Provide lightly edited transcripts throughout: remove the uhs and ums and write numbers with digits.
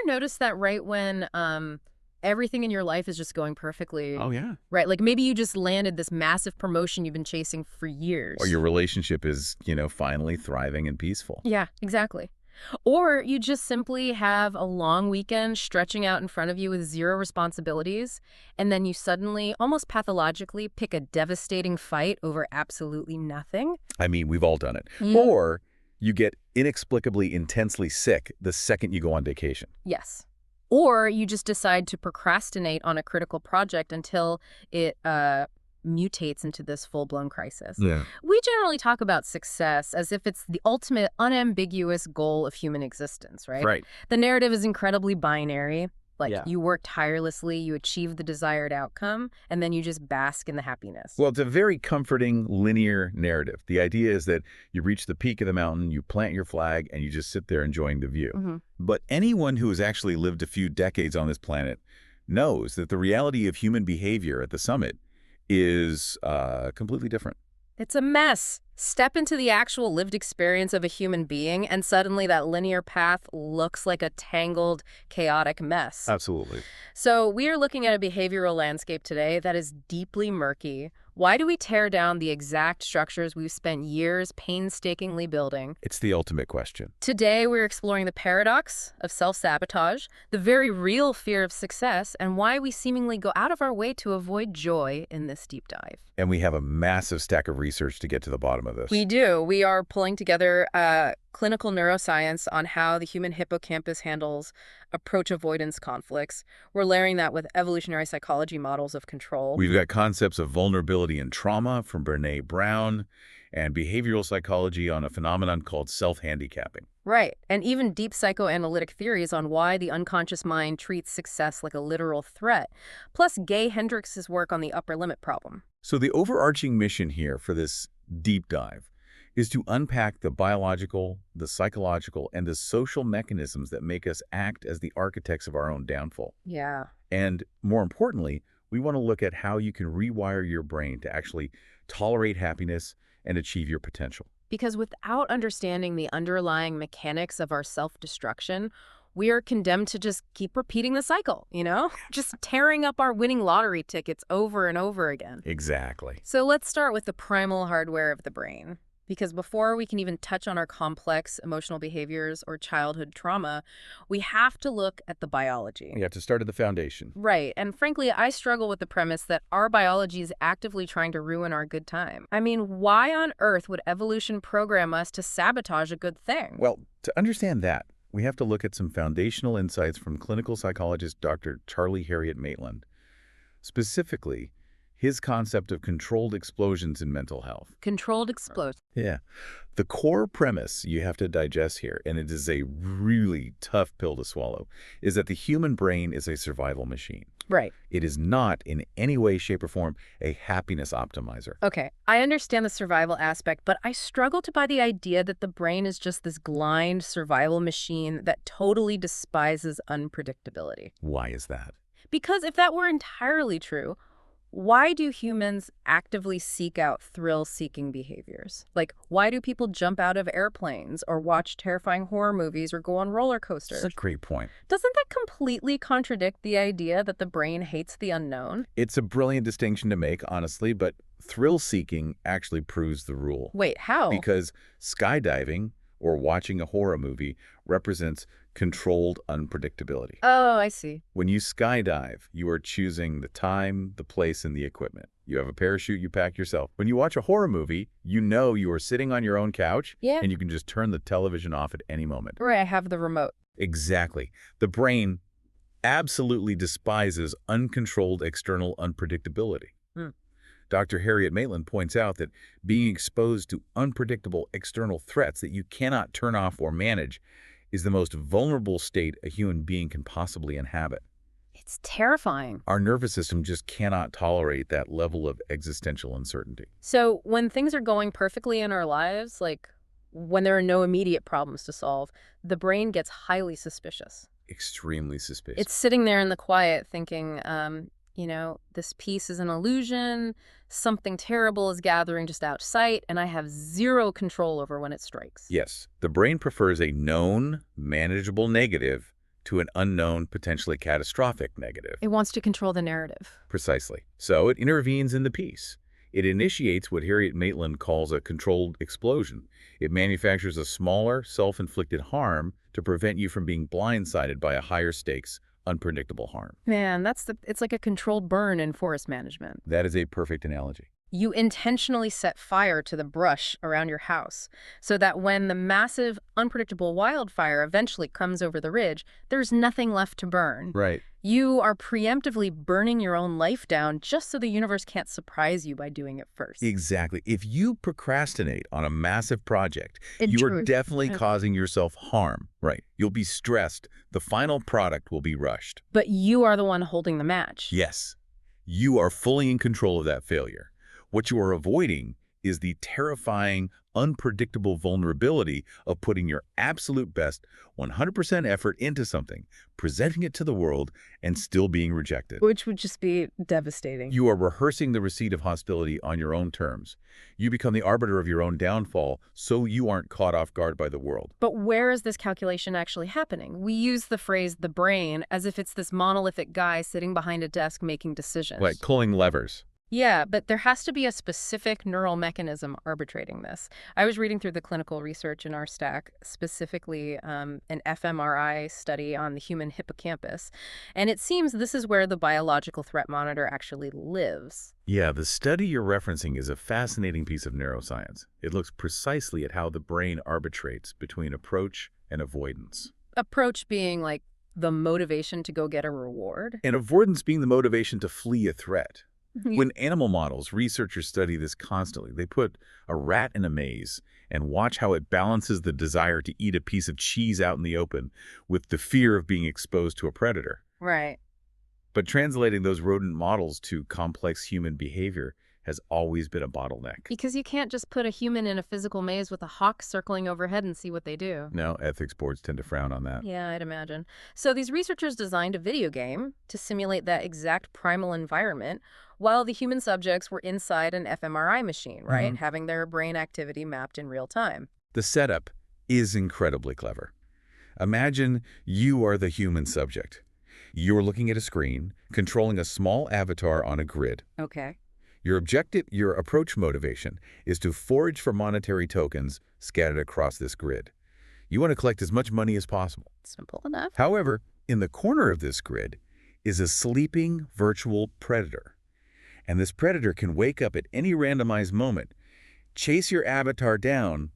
noticed that right when everything in your life is just going perfectly? Oh, yeah. Right, like maybe you just landed this massive promotion you've been chasing for Or years. your relationship is, finally thriving and peaceful. Yeah, exactly. Or you just simply have a long weekend stretching out in front of you with zero responsibilities, and then you suddenly, almost pathologically, pick a devastating fight over absolutely nothing. I mean, we've all done it. Mm. Or you get inexplicably intensely sick the second you go on vacation. Yes. Or you just decide to procrastinate on a critical project until it mutates into this full-blown crisis. Yeah. We generally talk about success as if it's the ultimate unambiguous goal of human existence, right? Right. The narrative is incredibly binary. Like, Yeah. you work tirelessly, you achieve the desired outcome, and then you just bask in the happiness. Well, it's a very comforting, linear narrative. The idea is that you reach the peak of the mountain, you plant your flag, and you just sit there enjoying the view. Mhm. But anyone who has actually lived a few decades on this planet knows that the reality of human behavior at the summit is completely different. It's a mess. Step into the actual lived experience of a human being, and suddenly that linear path looks like a tangled, chaotic mess. Absolutely. So we are looking at a behavioral landscape today that is deeply murky. Why do we tear down the exact structures we've spent years painstakingly building? It's the ultimate question. Today, we're exploring the paradox of self-sabotage, the very real fear of success, and why we seemingly go out of our way to avoid joy in this deep dive. And we have a massive stack of research to get to the bottom of this. We do. We are pulling together clinical neuroscience on how the human hippocampus handles approach avoidance conflicts. We're layering that with evolutionary psychology models of control. We've got concepts of vulnerability and trauma from Brené Brown and behavioral psychology on a phenomenon called self-handicapping. Right. And even deep psychoanalytic theories on why the unconscious mind treats success like a literal threat. Plus Gay Hendricks' work on the upper limit problem. So the overarching mission here for this deep dive is to unpack the biological, the psychological, and the social mechanisms that make us act as the architects of our own downfall. Yeah. And more importantly, we want to look at how you can rewire your brain to actually tolerate happiness and achieve your potential. Because without understanding the underlying mechanics of our self-destruction, we are condemned to just keep repeating the cycle, just tearing up our winning lottery tickets over and over again. Exactly. So let's start with the primal hardware of the brain. Because before we can even touch on our complex emotional behaviors or childhood trauma, we have to look at the biology. You have to start at the foundation. Right. And frankly, I struggle with the premise that our biology is actively trying to ruin our good time. I mean, why on earth would evolution program us to sabotage a good thing? Well, to understand that, we have to look at some foundational insights from clinical psychologist Dr. Charlie Harriet Maitland. Specifically, his concept of controlled explosions in mental health. Controlled explosion. Yeah. The core premise you have to digest here, and it is a really tough pill to swallow, is that the human brain is a survival machine. Right. It is not in any way, shape, or form a happiness optimizer. Okay, I understand the survival aspect, but I struggle to buy the idea that the brain is just this blind survival machine that totally despises unpredictability. Why is that? Because if that were entirely true, why do humans actively seek out thrill-seeking behaviors? Like, why do people jump out of airplanes or watch terrifying horror movies or go on roller coasters? That's a great point. Doesn't that completely contradict the idea that the brain hates the unknown? It's a brilliant distinction to make, honestly, but thrill-seeking actually proves the rule. Wait, how? Because skydiving or watching a horror movie represents controlled unpredictability. Oh, I see. When you skydive, you are choosing the time, the place, and the equipment. You have a parachute you pack yourself. When you watch a horror movie, you know you are sitting on your own couch, Yeah. and you can just turn the television off at any moment. Right, I have the remote. Exactly. The brain absolutely despises uncontrolled external unpredictability. Dr. Harriet Maitland points out that being exposed to unpredictable external threats that you cannot turn off or manage is the most vulnerable state a human being can possibly inhabit. It's terrifying. Our nervous system just cannot tolerate that level of existential uncertainty. So when things are going perfectly in our lives, like when there are no immediate problems to solve, the brain gets highly suspicious. Extremely suspicious. It's sitting there in the quiet thinking, this peace is an illusion, something terrible is gathering just out of sight, and I have zero control over when it strikes. Yes, the brain prefers a known, manageable negative to an unknown, potentially catastrophic negative. It wants to control the narrative. Precisely. So it intervenes in the piece. It initiates what Harriet Maitland calls a controlled explosion. It manufactures a smaller, self-inflicted harm to prevent you from being blindsided by a higher stakes, unpredictable harm. Man, it's like a controlled burn in forest management. That is a perfect analogy. You intentionally set fire to the brush around your house so that when the massive, unpredictable wildfire eventually comes over the ridge, there's nothing left to burn. Right. You are preemptively burning your own life down just so the universe can't surprise you by doing it first. Exactly. If you procrastinate on a massive project, In you are truth. definitely causing yourself harm. Right. You'll be stressed. The final product will be rushed. But you are the one holding the match. Yes. You are fully in control of that failure. What you are avoiding is the terrifying, unpredictable vulnerability of putting your absolute best 100% effort into something, presenting it to the world, and still being rejected. Which would just be devastating. You are rehearsing the receipt of hostility on your own terms. You become the arbiter of your own downfall, so you aren't caught off guard by the world. But where is this calculation actually happening? We use the phrase the brain as if it's this monolithic guy sitting behind a desk making decisions. Like pulling levers. Yeah, but there has to be a specific neural mechanism arbitrating this. I was reading through the clinical research in our stack, specifically an fMRI study on the human hippocampus, and it seems this is where the biological threat monitor actually lives. Yeah, the study you're referencing is a fascinating piece of neuroscience. It looks precisely at how the brain arbitrates between approach and avoidance. Approach being like the motivation to go get a reward. And avoidance being the motivation to flee a threat. When animal models, researchers study this constantly. They put a rat in a maze and watch how it balances the desire to eat a piece of cheese out in the open with the fear of being exposed to a predator. Right. But translating those rodent models to complex human behavior has always been a bottleneck. Because you can't just put a human in a physical maze with a hawk circling overhead and see what they do. No, ethics boards tend to frown on that. Yeah, I'd imagine. So these researchers designed a video game to simulate that exact primal environment while the human subjects were inside an fMRI machine, right? Having their brain activity mapped in real time. The setup is incredibly clever. Imagine you are the human subject. You're looking at a screen, controlling a small avatar on a grid. Okay. Your objective, your approach motivation, is to forage for monetary tokens scattered across this grid. You want to collect as much money as possible. Simple enough. However, in the corner of this grid is a sleeping virtual predator. And this predator can wake up at any randomized moment, chase your avatar down,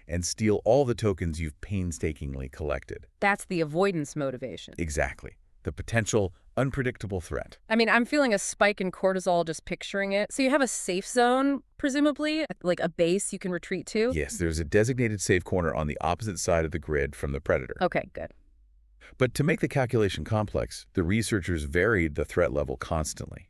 and steal all the tokens you've painstakingly collected. That's the avoidance motivation. Exactly. The potential unpredictable threat. I mean, I'm feeling a spike in cortisol just picturing it. So you have a safe zone, presumably, like a base you can retreat to? Yes, there's a designated safe corner on the opposite side of the grid from the predator. Okay, good. But to make the calculation complex, the researchers varied the threat level constantly.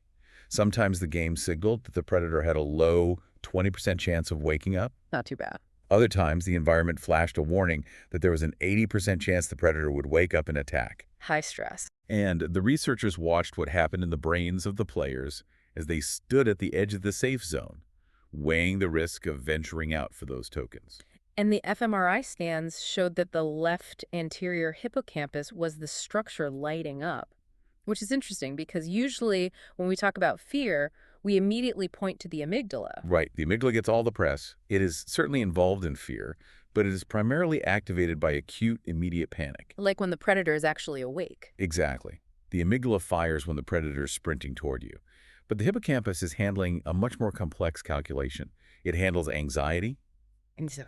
Sometimes the game signaled that the predator had a low 20% chance of waking up. Not too bad. Other times, the environment flashed a warning that there was an 80% chance the predator would wake up and attack. High stress. And the researchers watched what happened in the brains of the players as they stood at the edge of the safe zone, weighing the risk of venturing out for those tokens. And the fMRI scans showed that the left anterior hippocampus was the structure lighting up, which is interesting because usually when we talk about fear, we immediately point to the amygdala. Right. The amygdala gets all the press. It is certainly involved in fear, but it is primarily activated by acute, immediate panic. Like when the predator is actually awake. Exactly. The amygdala fires when the predator is sprinting toward you. But the hippocampus is handling a much more complex calculation. It handles anxiety.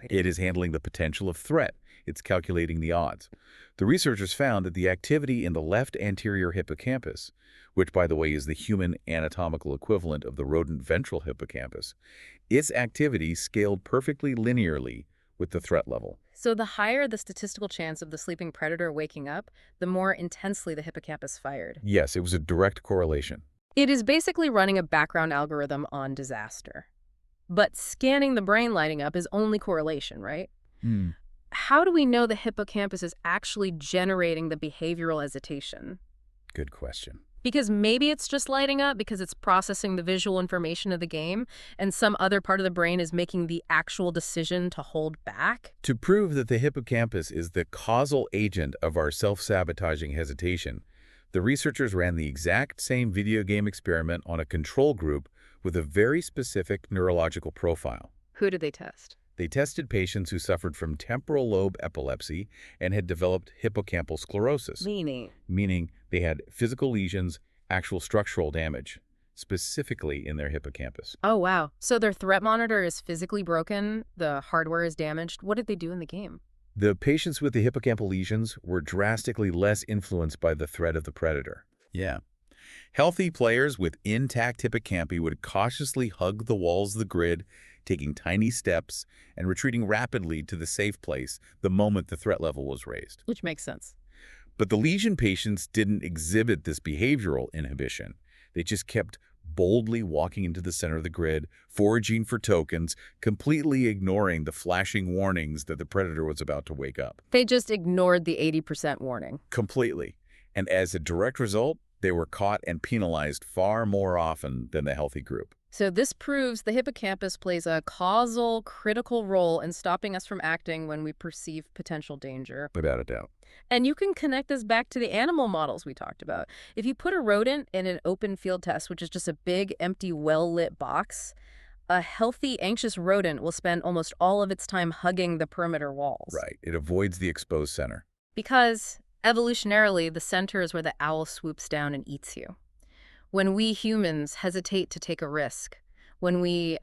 It is handling the potential of threat. It's calculating the odds. The researchers found that the activity in the left anterior hippocampus, which, by the way, is the human anatomical equivalent of the rodent ventral hippocampus, its activity scaled perfectly linearly with the threat level. So the higher the statistical chance of the sleeping predator waking up, the more intensely the hippocampus fired. Yes, it was a direct correlation. It is basically running a background algorithm on disaster. But scanning the brain lighting up is only correlation, right? How do we know the hippocampus is actually generating the behavioral hesitation? Good question. Because maybe it's just lighting up because it's processing the visual information of the game, and some other part of the brain is making the actual decision to hold back. To prove that the hippocampus is the causal agent of our self-sabotaging hesitation, the researchers ran the exact same video game experiment on a control group with a very specific neurological profile. Who did they test? They tested patients who suffered from temporal lobe epilepsy and had developed hippocampal sclerosis, meaning they had physical lesions, actual structural damage, specifically in their hippocampus. Oh, wow. So their threat monitor is physically broken, the hardware is damaged. What did they do in the game? The patients with the hippocampal lesions were drastically less influenced by the threat of the predator. Yeah. Healthy players with intact hippocampi would cautiously hug the walls of the grid, taking tiny steps and retreating rapidly to the safe place the moment the threat level was raised. Which makes sense. But the lesion patients didn't exhibit this behavioral inhibition. They just kept boldly walking into the center of the grid, foraging for tokens, completely ignoring the flashing warnings that the predator was about to wake up. They just ignored the 80% warning. Completely. And as a direct result, they were caught and penalized far more often than the healthy group. So this proves the hippocampus plays a causal, critical role in stopping us from acting when we perceive potential danger. Without a doubt. And you can connect this back to the animal models we talked about. If you put a rodent in an open field test, which is just a big, empty, well-lit box, a healthy, anxious rodent will spend almost all of its time hugging the perimeter walls. Right. It avoids the exposed center. Because evolutionarily, the center is where the owl swoops down and eats you. When we humans hesitate to take a risk, when we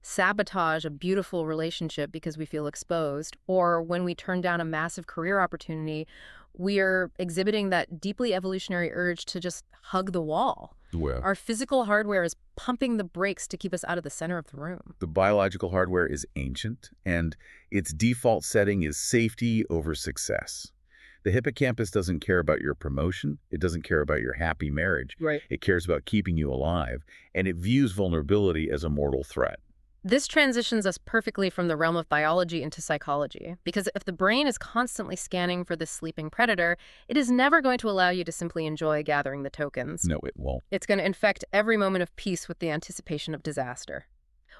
sabotage a beautiful relationship because we feel exposed, or when we turn down a massive career opportunity, we are exhibiting that deeply evolutionary urge to just hug the wall. Well, Our physical hardware is pumping the brakes to keep us out of the center of the room. the biological hardware is ancient, and its default setting is safety over success. The hippocampus doesn't care about your promotion. It doesn't care about your happy marriage. Right. It cares about keeping you alive, and it views vulnerability as a mortal threat. This transitions us perfectly from the realm of biology into psychology, because if the brain is constantly scanning for this sleeping predator, it is never going to allow you to simply enjoy gathering the tokens. No, it won't. It's going to infect every moment of peace with the anticipation of disaster.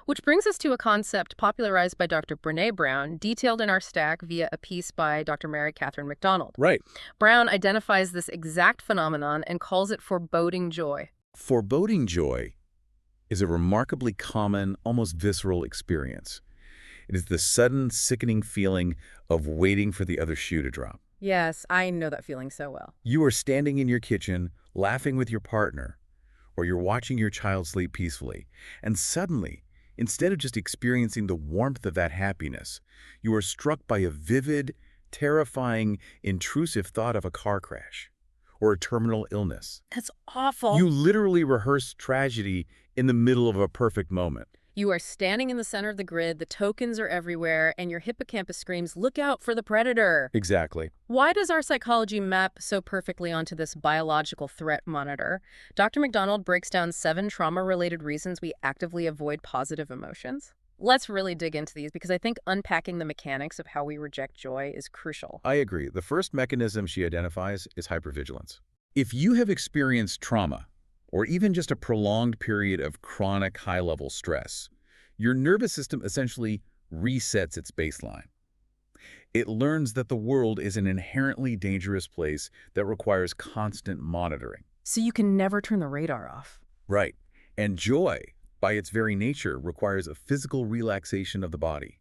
Which brings us to a concept popularized by Dr. Brené Brown, detailed in our stack via a piece by Dr. Mary Catherine McDonald. Right. Brown identifies this exact phenomenon and calls it foreboding joy. Foreboding joy is a remarkably common, almost visceral experience. It is the sudden, sickening feeling of waiting for the other shoe to drop. Yes, I know that feeling so well. You are standing in your kitchen, laughing with your partner, or you're watching your child sleep peacefully, and suddenly, instead of just experiencing the warmth of that happiness, you are struck by a vivid, terrifying, intrusive thought of a car crash or a terminal illness. That's awful. You literally rehearse tragedy in the middle of a perfect moment. You are standing in the center of the grid, the tokens are everywhere, and your hippocampus screams, "Look out for the predator!" Exactly. Why does our psychology map so perfectly onto this biological threat monitor? Dr. McDonald breaks down 7 trauma-related reasons we actively avoid positive emotions. Let's really dig into these because I think unpacking the mechanics of how we reject joy is crucial. I agree. The first mechanism she identifies is hypervigilance. If you have experienced trauma, or even just a prolonged period of chronic high-level stress, your nervous system essentially resets its baseline. It learns that the world is an inherently dangerous place that requires constant monitoring. So you can never turn the radar off. Right. And joy, by its very nature, requires a physical relaxation of the body.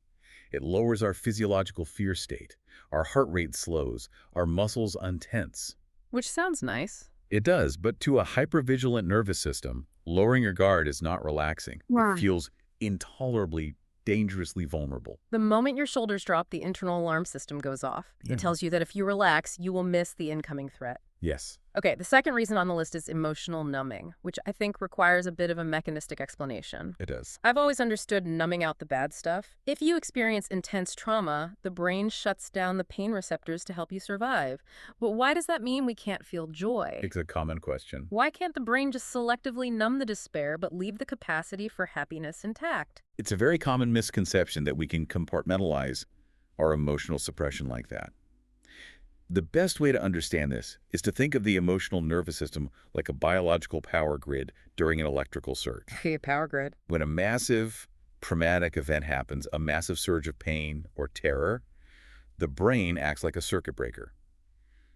It lowers our physiological fear state. Our heart rate slows. Our muscles untense. Which sounds nice. It does, but to a hypervigilant nervous system, lowering your guard is not relaxing. Yeah. It feels intolerably, dangerously vulnerable. The moment your shoulders drop, the internal alarm system goes off. Yeah. It tells you that if you relax, you will miss the incoming threat. Yes. Okay, the second reason on the list is emotional numbing, which I think requires a bit of a mechanistic explanation. It does. I've always understood numbing out the bad stuff. If you experience intense trauma, the brain shuts down the pain receptors to help you survive. But why does that mean we can't feel joy? It's a common question. Why can't the brain just selectively numb the despair but leave the capacity for happiness intact? It's a very common misconception that we can compartmentalize our emotional suppression like that. The best way to understand this is to think of the emotional nervous system like a biological power grid during an electrical surge. Okay, power grid. When a massive traumatic event happens, a massive surge of pain or terror, the brain acts like a circuit breaker.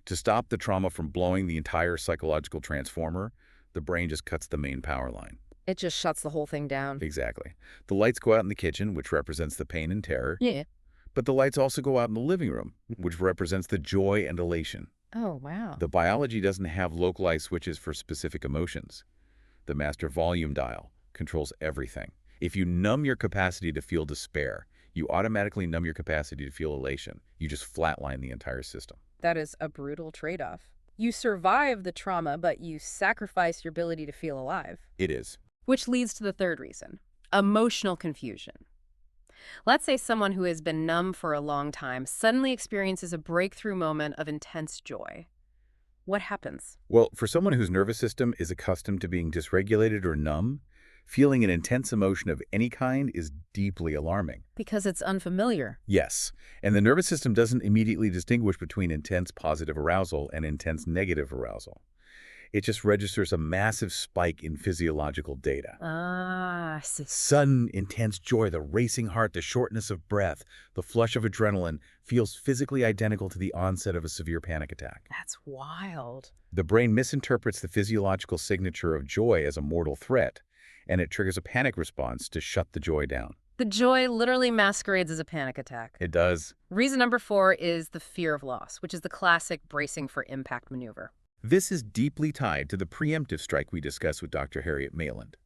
To stop the trauma from blowing the entire psychological transformer, the brain just cuts the main power line. It just shuts the whole thing down. Exactly. The lights go out in the kitchen, which represents the pain and terror. Yeah. But the lights also go out in the living room, which represents the joy and elation. Oh, wow. The biology doesn't have localized switches for specific emotions. The master volume dial controls everything. If you numb your capacity to feel despair, you automatically numb your capacity to feel elation. You just flatline the entire system. That is a brutal trade-off. You survive the trauma, but you sacrifice your ability to feel alive. It is. Which leads to the third reason, emotional confusion. Let's say someone who has been numb for a long time suddenly experiences a breakthrough moment of intense joy. What happens? Well, for someone whose nervous system is accustomed to being dysregulated or numb, feeling an intense emotion of any kind is deeply alarming. Because it's unfamiliar. Yes, and the nervous system doesn't immediately distinguish between intense positive arousal and intense negative arousal. It just registers a massive spike in physiological data. Ah, I see. Sudden, intense joy, the racing heart, the shortness of breath, the flush of adrenaline feels physically identical to the onset of a severe panic attack. That's wild. The brain misinterprets the physiological signature of joy as a mortal threat, and it triggers a panic response to shut the joy down. The joy literally masquerades as a panic attack. It does. Reason number 4 is the fear of loss, which is the classic bracing for impact maneuver. This is deeply tied to the preemptive strike we discussed with Dr. Harriet Maitland.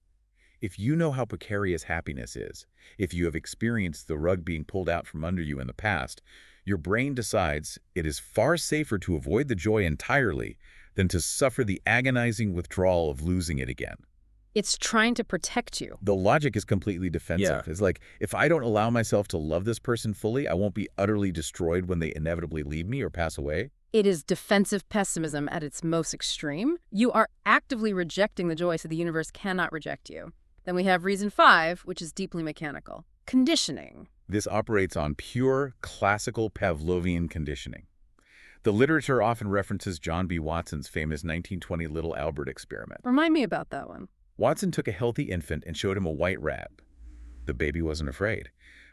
If you know how precarious happiness is, if you have experienced the rug being pulled out from under you in the past, your brain decides it is far safer to avoid the joy entirely than to suffer the agonizing withdrawal of losing it again. It's trying to protect you. The logic is completely defensive. Yeah. It's like, if I don't allow myself to love this person fully, I won't be utterly destroyed when they inevitably leave me or pass away. It is defensive pessimism at its most extreme. You are actively rejecting the joy so the universe cannot reject you. Then we have reason 5, which is deeply mechanical. Conditioning. This operates on pure, classical Pavlovian conditioning. The literature often references John B. Watson's famous 1920 Little Albert experiment. Remind me about that one. Watson took a healthy infant and showed him a white rat. The baby wasn't afraid.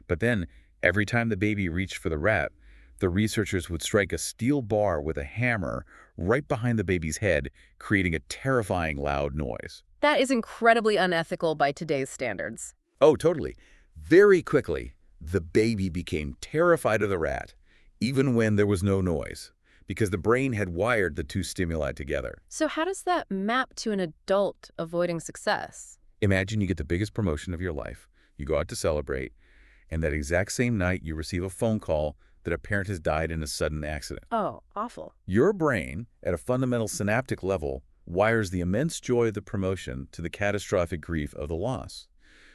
But then, every time the baby reached for the rat, the researchers would strike a steel bar with a hammer right behind the baby's head, creating a terrifying loud noise. That is incredibly unethical by today's standards. Oh, totally. Very quickly, the baby became terrified of the rat, even when there was no noise, because the brain had wired the two stimuli together. So how does that map to an adult avoiding success? Imagine you get the biggest promotion of your life, you go out to celebrate, and that exact same night you receive a phone call that a parent has died in a sudden accident. Oh, awful. Your brain, at a fundamental synaptic level, wires the immense joy of the promotion to the catastrophic grief of the loss.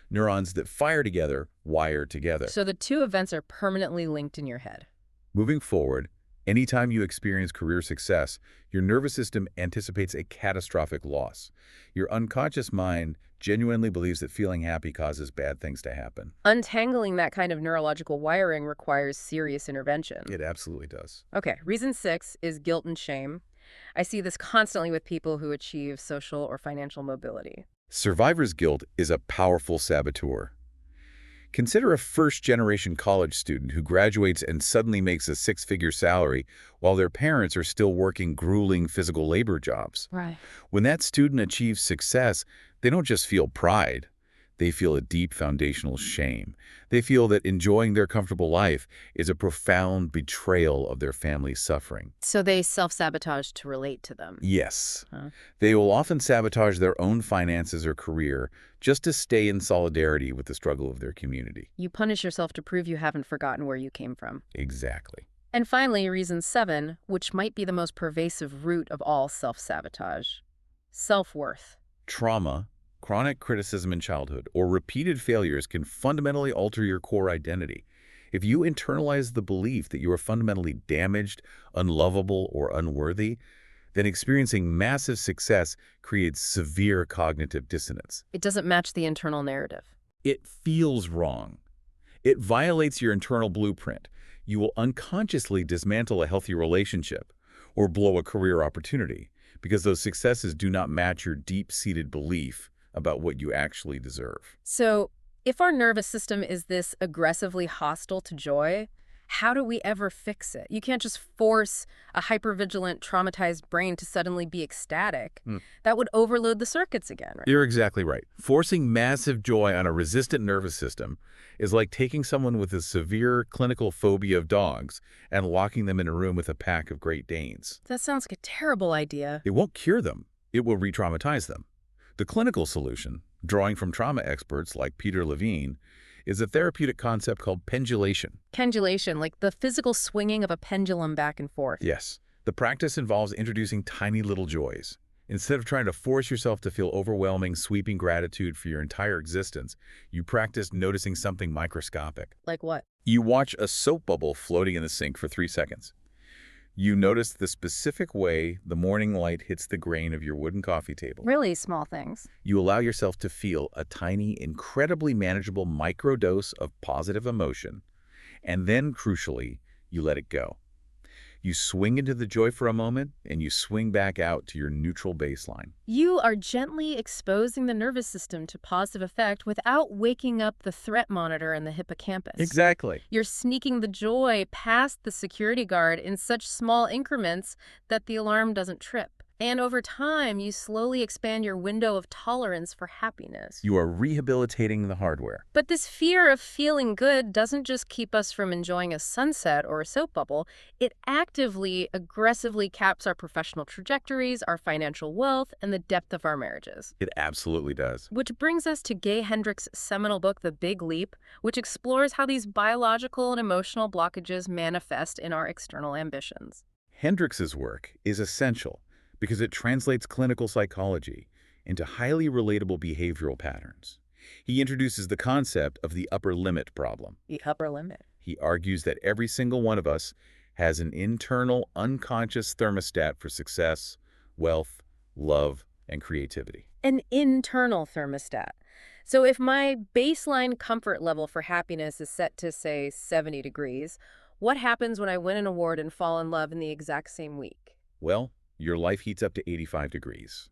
Neurons that fire together wire together. So the two events are permanently linked in your head. Moving forward, anytime you experience career success, your nervous system anticipates a catastrophic loss. Your unconscious mind genuinely believes that feeling happy causes bad things to happen. Untangling that kind of neurological wiring requires serious intervention. It absolutely does. Okay, reason 6 is guilt and shame. I see this constantly with people who achieve social or financial mobility. Survivor's guilt is a powerful saboteur. Consider a first-generation college student who graduates and suddenly makes a six-figure salary while their parents are still working grueling physical labor jobs. Right. When that student achieves success, they don't just feel pride. They feel a deep foundational shame. They feel that enjoying their comfortable life is a profound betrayal of their family's suffering. So they self-sabotage to relate to them. Yes. Huh? They will often sabotage their own finances or career just to stay in solidarity with the struggle of their community. You punish yourself to prove you haven't forgotten where you came from. Exactly. And finally, reason 7, which might be the most pervasive root of all self-sabotage. Self-worth. Trauma, chronic criticism in childhood, or repeated failures can fundamentally alter your core identity. If you internalize the belief that you are fundamentally damaged, unlovable, or unworthy, then experiencing massive success creates severe cognitive dissonance. It doesn't match the internal narrative. It feels wrong. It violates your internal blueprint. You will unconsciously dismantle a healthy relationship or blow a career opportunity because those successes do not match your deep-seated belief about what you actually deserve. So, if our nervous system is this aggressively hostile to joy, how do we ever fix it? You can't just force a hypervigilant, traumatized brain to suddenly be ecstatic. That would overload the circuits again, right? You're exactly right. Forcing massive joy on a resistant nervous system is like taking someone with a severe clinical phobia of dogs and locking them in a room with a pack of Great Danes. That sounds like a terrible idea. It won't cure them. It will re-traumatize them. The clinical solution, drawing from trauma experts like Peter Levine, is a therapeutic concept called pendulation. Pendulation, like the physical swinging of a pendulum back and forth. Yes, the practice involves introducing tiny little joys. Instead of trying to force yourself to feel overwhelming, sweeping gratitude for your entire existence, you practice noticing something microscopic. Like what? You watch a soap bubble floating in the sink for 3 seconds. You notice the specific way the morning light hits the grain of your wooden coffee table. Really small things. You allow yourself to feel a tiny, incredibly manageable microdose of positive emotion, and then, crucially, you let it go. You swing into the joy for a moment, and you swing back out to your neutral baseline. You are gently exposing the nervous system to positive effect without waking up the threat monitor in the hippocampus. Exactly. You're sneaking the joy past the security guard in such small increments that the alarm doesn't trip. And over time, you slowly expand your window of tolerance for happiness. You are rehabilitating the hardware. But this fear of feeling good doesn't just keep us from enjoying a sunset or a soap bubble. It actively, aggressively caps our professional trajectories, our financial wealth, and the depth of our marriages. It absolutely does. Which brings us to Gay Hendricks' seminal book, The Big Leap, which explores how these biological and emotional blockages manifest in our external ambitions. Hendrix's work is essential because it translates clinical psychology into highly relatable behavioral patterns. He introduces the concept of the upper limit problem. The upper limit. He argues that every single one of us has an internal, unconscious thermostat for success, wealth, love, and creativity. An internal thermostat. So if my baseline comfort level for happiness is set to, say, 70 degrees, what happens when I win an award and fall in love in the exact same week? Well, your life heats up to 85 degrees.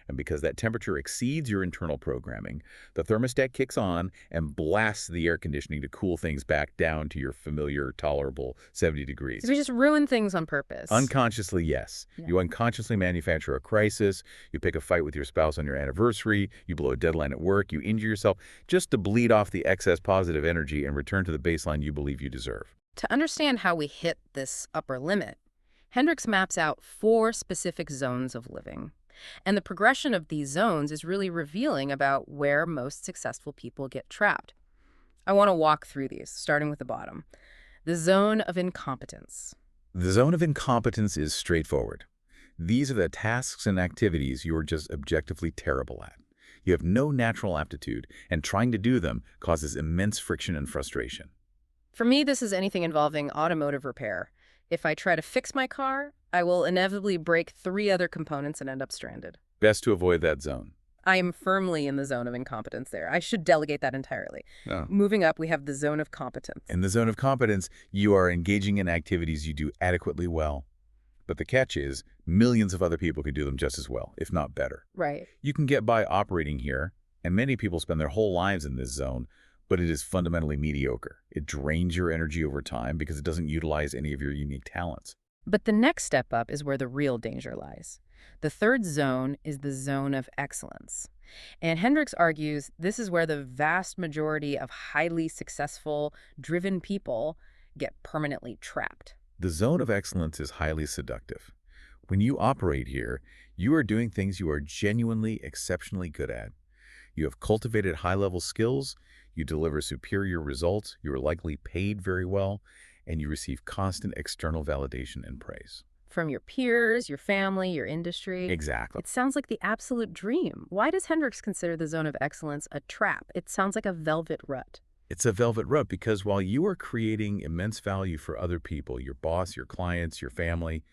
And because that temperature exceeds your internal programming, the thermostat kicks on and blasts the air conditioning to cool things back down to your familiar, tolerable 70 degrees. So we just ruin things on purpose. Unconsciously, yes. Yeah. You unconsciously manufacture a crisis, you pick a fight with your spouse on your anniversary, you blow a deadline at work, you injure yourself just to bleed off the excess positive energy and return to the baseline you believe you deserve. To understand how we hit this upper limit, Hendricks maps out 4 specific zones of living. And the progression of these zones is really revealing about where most successful people get trapped. I want to walk through these, starting with the bottom. The zone of incompetence. The zone of incompetence is straightforward. These are the tasks and activities you are just objectively terrible at. You have no natural aptitude, and trying to do them causes immense friction and frustration. For me, this is anything involving automotive repair. If I try to fix my car, I will inevitably break 3 other components and end up stranded. Best to avoid that zone. I am firmly in the zone of incompetence there. I should delegate that entirely. Oh. Moving up, we have the zone of competence. In the zone of competence, you are engaging in activities you do adequately well. But the catch is, millions of other people can do them just as well, if not better. Right. You can get by operating here, and many people spend their whole lives in this zone, but it is fundamentally mediocre. It drains your energy over time because it doesn't utilize any of your unique talents. But the next step up is where the real danger lies. The third zone is the zone of excellence. And Hendricks argues this is where the vast majority of highly successful, driven people get permanently trapped. The zone of excellence is highly seductive. When you operate here, you are doing things you are genuinely, exceptionally good at. You have cultivated high-level skills, you deliver superior results, you are likely paid very well, and you receive constant external validation and praise. From your peers, your family, your industry. Exactly. It sounds like the absolute dream. Why does Hendricks consider the zone of excellence a trap? It sounds like a velvet rut. It's a velvet rut because while you are creating immense value for other people, your boss, your clients, your family,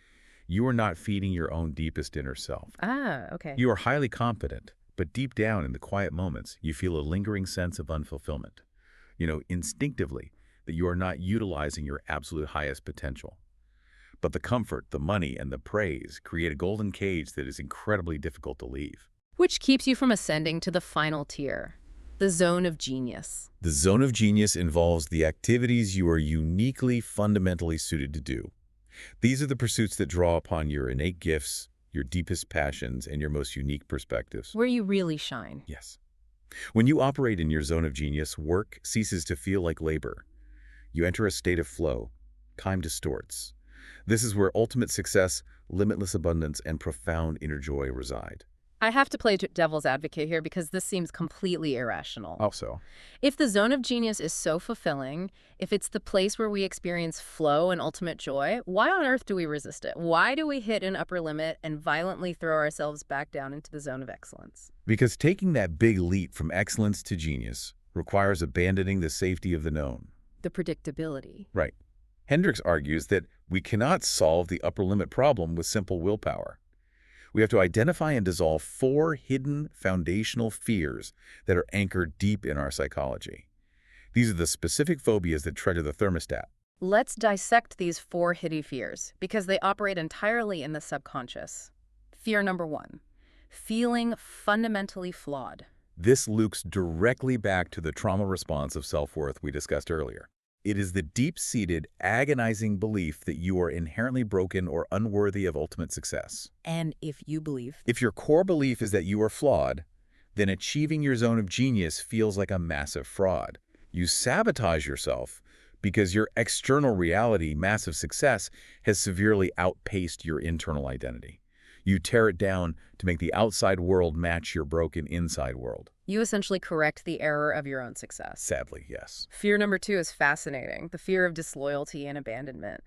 you are not feeding your own deepest inner self. Ah, okay. You are highly competent, but deep down in the quiet moments, you feel a lingering sense of unfulfillment. Instinctively, that you are not utilizing your absolute highest potential. But the comfort, the money, and the praise create a golden cage that is incredibly difficult to leave. Which keeps you from ascending to the final tier, the zone of genius. The zone of genius involves the activities you are uniquely, fundamentally suited to do. These are the pursuits that draw upon your innate gifts, your deepest passions, and your most unique perspectives. Where you really shine. Yes. When you operate in your zone of genius, work ceases to feel like labor. You enter a state of flow. Time distorts. This is where ultimate success, limitless abundance, and profound inner joy reside. I have to play devil's advocate here because this seems completely irrational. Also, If the zone of genius is so fulfilling, if it's the place where we experience flow and ultimate joy, why on earth do we resist it? Why do we hit an upper limit and violently throw ourselves back down into the zone of excellence? because taking that big leap from excellence to genius requires abandoning the safety of the known. The predictability. Right. Hendricks argues that we cannot solve the upper limit problem with simple willpower. We have to identify and dissolve 4 hidden foundational fears that are anchored deep in our psychology. These are the specific phobias that trigger the thermostat. Let's dissect these 4 hidden fears because they operate entirely in the subconscious. Fear number 1, feeling fundamentally flawed. This loops directly back to the trauma response of self-worth we discussed earlier. It is the deep-seated, agonizing belief that you are inherently broken or unworthy of ultimate success. And if you believe If your core belief is that you are flawed, then achieving your zone of genius feels like a massive fraud. You sabotage yourself because your external reality, massive success, has severely outpaced your internal identity. You tear it down to make the outside world match your broken inside world. you essentially correct the error of your own success. Sadly, yes. Fear number 2 is fascinating, the fear of disloyalty and abandonment.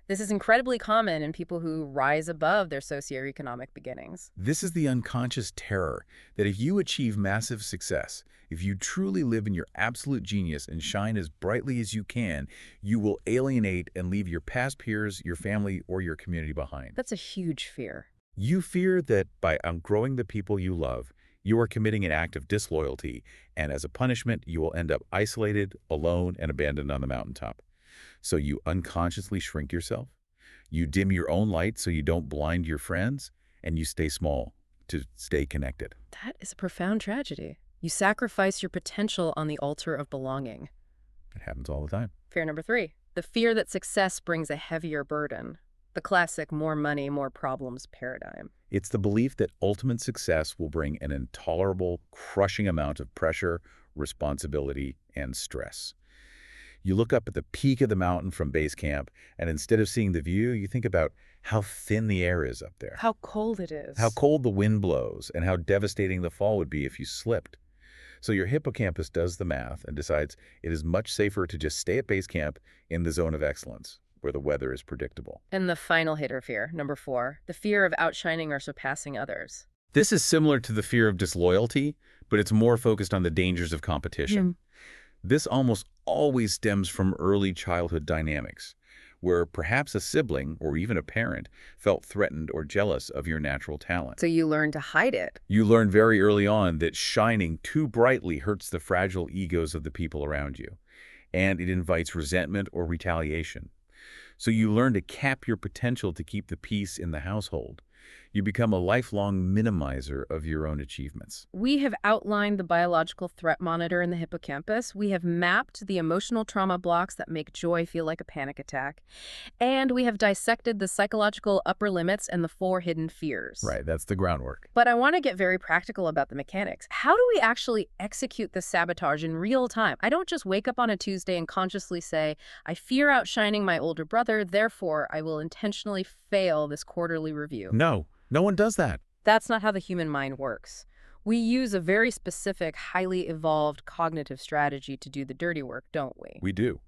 This is incredibly common in people who rise above their socioeconomic beginnings. This is the unconscious terror that if you achieve massive success, if you truly live in your absolute genius and shine as brightly as you can, you will alienate and leave your past peers, your family, or your community behind. That's a huge fear. You fear that by outgrowing the people you love, you are committing an act of disloyalty, and as a punishment, you will end up isolated, alone, and abandoned on the mountaintop. So you unconsciously shrink yourself, you dim your own light so you don't blind your friends, and you stay small to stay connected. That is a profound tragedy. You sacrifice your potential on the altar of belonging. It happens all the time. Fear number 3, the fear that success brings a heavier burden. The classic more money, more problems paradigm. It's the belief that ultimate success will bring an intolerable, crushing amount of pressure, responsibility, and stress. You look up at the peak of the mountain from base camp, and instead of seeing the view, you think about how thin the air is up there, How cold it is. how cold the wind blows, and how devastating the fall would be if you slipped. So your hippocampus does the math and decides it is much safer to just stay at base camp in the zone of excellence, where the weather is predictable. And the final hitter fear, number 4, the fear of outshining or surpassing others. This is similar to the fear of disloyalty, but it's more focused on the dangers of competition. This almost always stems from early childhood dynamics, where perhaps a sibling or even a parent felt threatened or jealous of your natural talent. So you learn to hide it. You learn very early on that shining too brightly hurts the fragile egos of the people around you, and it invites resentment or retaliation. So you learn to cap your potential to keep the peace in the household. You become a lifelong minimizer of your own achievements. We have outlined the biological threat monitor in the hippocampus. We have mapped the emotional trauma blocks that make joy feel like a panic attack. And we have dissected the psychological upper limits and the 4 hidden fears. Right, that's the groundwork. But I want to get very practical about the mechanics. How do we actually execute this sabotage in real time? I don't just wake up on a Tuesday and consciously say, I fear outshining my older brother, therefore I will intentionally fail this quarterly review. No one does that. That's not how the human mind works. We use a very specific, highly evolved cognitive strategy to do the dirty work, don't we? We do.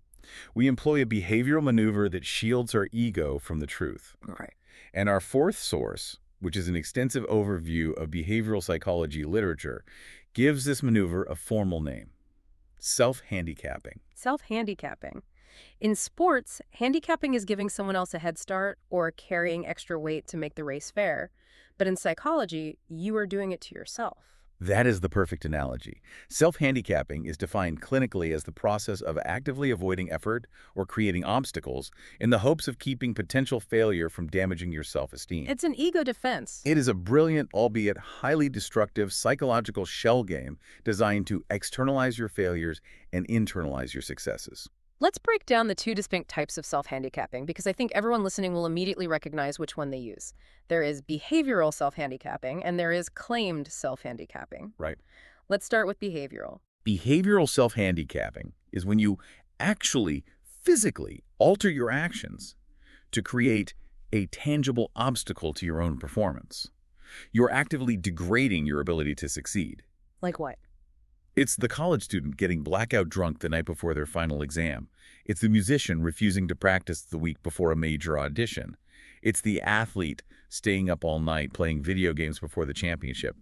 We employ a behavioral maneuver that shields our ego from the truth. Right. And our 4th source, which is an extensive overview of behavioral psychology literature, gives this maneuver a formal name: self-handicapping. Self-handicapping. In sports, handicapping is giving someone else a head start or carrying extra weight to make the race fair. But in psychology, you are doing it to yourself. That is the perfect analogy. Self-handicapping is defined clinically as the process of actively avoiding effort or creating obstacles in the hopes of keeping potential failure from damaging your self-esteem. It's an ego defense. It is a brilliant, albeit highly destructive, psychological shell game designed to externalize your failures and internalize your successes. Let's break down the two distinct types of self-handicapping because I think everyone listening will immediately recognize which one they use. There is behavioral self-handicapping and there is claimed self-handicapping. Right. Let's start with behavioral. Behavioral self-handicapping is when you actually physically alter your actions to create a tangible obstacle to your own performance. You're actively degrading your ability to succeed. Like what? It's the college student getting blackout drunk the night before their final exam. It's the musician refusing to practice the week before a major audition. It's the athlete staying up all night playing video games before the championship.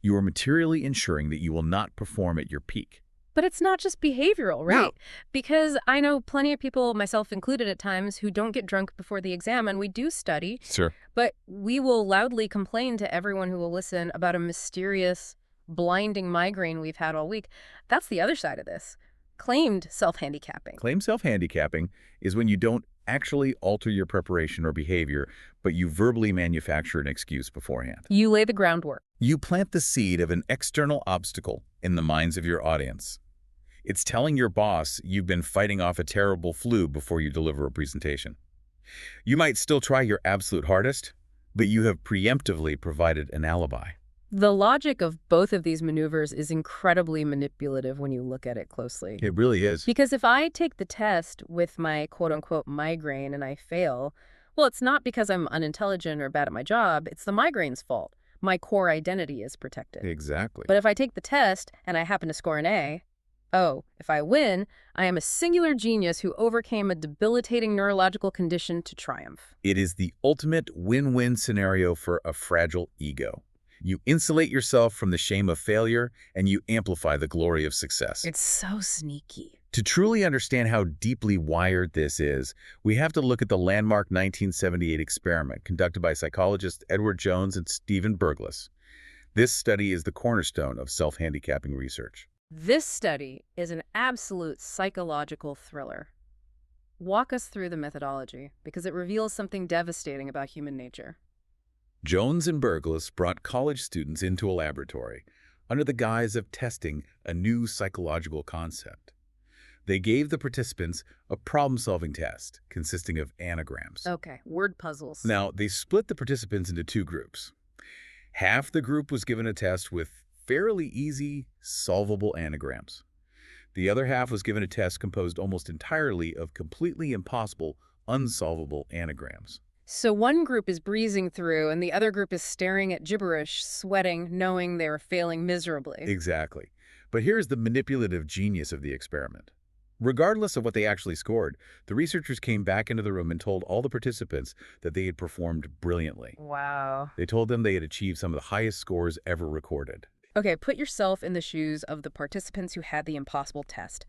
You are materially ensuring that you will not perform at your peak. But it's not just behavioral, right? No. Because I know plenty of people, myself included at times, who don't get drunk before the exam, and we do study. Sure. But we will loudly complain to everyone who will listen about a mysterious, blinding migraine we've had all week. That's the other side of this. Claimed self-handicapping. Claimed self-handicapping is when you don't actually alter your preparation or behavior, but you verbally manufacture an excuse beforehand. You lay the groundwork. You plant the seed of an external obstacle in the minds of your audience. It's telling your boss you've been fighting off a terrible flu before you deliver a presentation. You might still try your absolute hardest, but you have preemptively provided an alibi. The logic of both of these maneuvers is incredibly manipulative when you look at it closely. It really is. Because if I take the test with my quote-unquote migraine and I fail, well, it's not because I'm unintelligent or bad at my job. It's the migraine's fault. My core identity is protected. Exactly. But if I take the test and I happen to score an A, oh, if I win, I am a singular genius who overcame a debilitating neurological condition to triumph. It is the ultimate win-win scenario for a fragile ego. You insulate yourself from the shame of failure, and you amplify the glory of success. It's so sneaky. To truly understand how deeply wired this is, we have to look at the landmark 1978 experiment conducted by psychologists Edward Jones and Stephen Berglas. This study is the cornerstone of self-handicapping research. This study is an absolute psychological thriller. Walk us through the methodology, because it reveals something devastating about human nature. Jones and Berglas brought college students into a laboratory under the guise of testing a new psychological concept. They gave the participants a problem-solving test consisting of anagrams. Okay, word puzzles. Now, they split the participants into two groups. Half the group was given a test with fairly easy, solvable anagrams. The other half was given a test composed almost entirely of completely impossible, unsolvable anagrams. So one group is breezing through and the other group is staring at gibberish, sweating, knowing they are failing miserably. Exactly. But here's the manipulative genius of the experiment. Regardless of what they actually scored, the researchers came back into the room and told all the participants that they had performed brilliantly. Wow. They told them they had achieved some of the highest scores ever recorded. Okay, put yourself in the shoes of the participants who had the impossible test.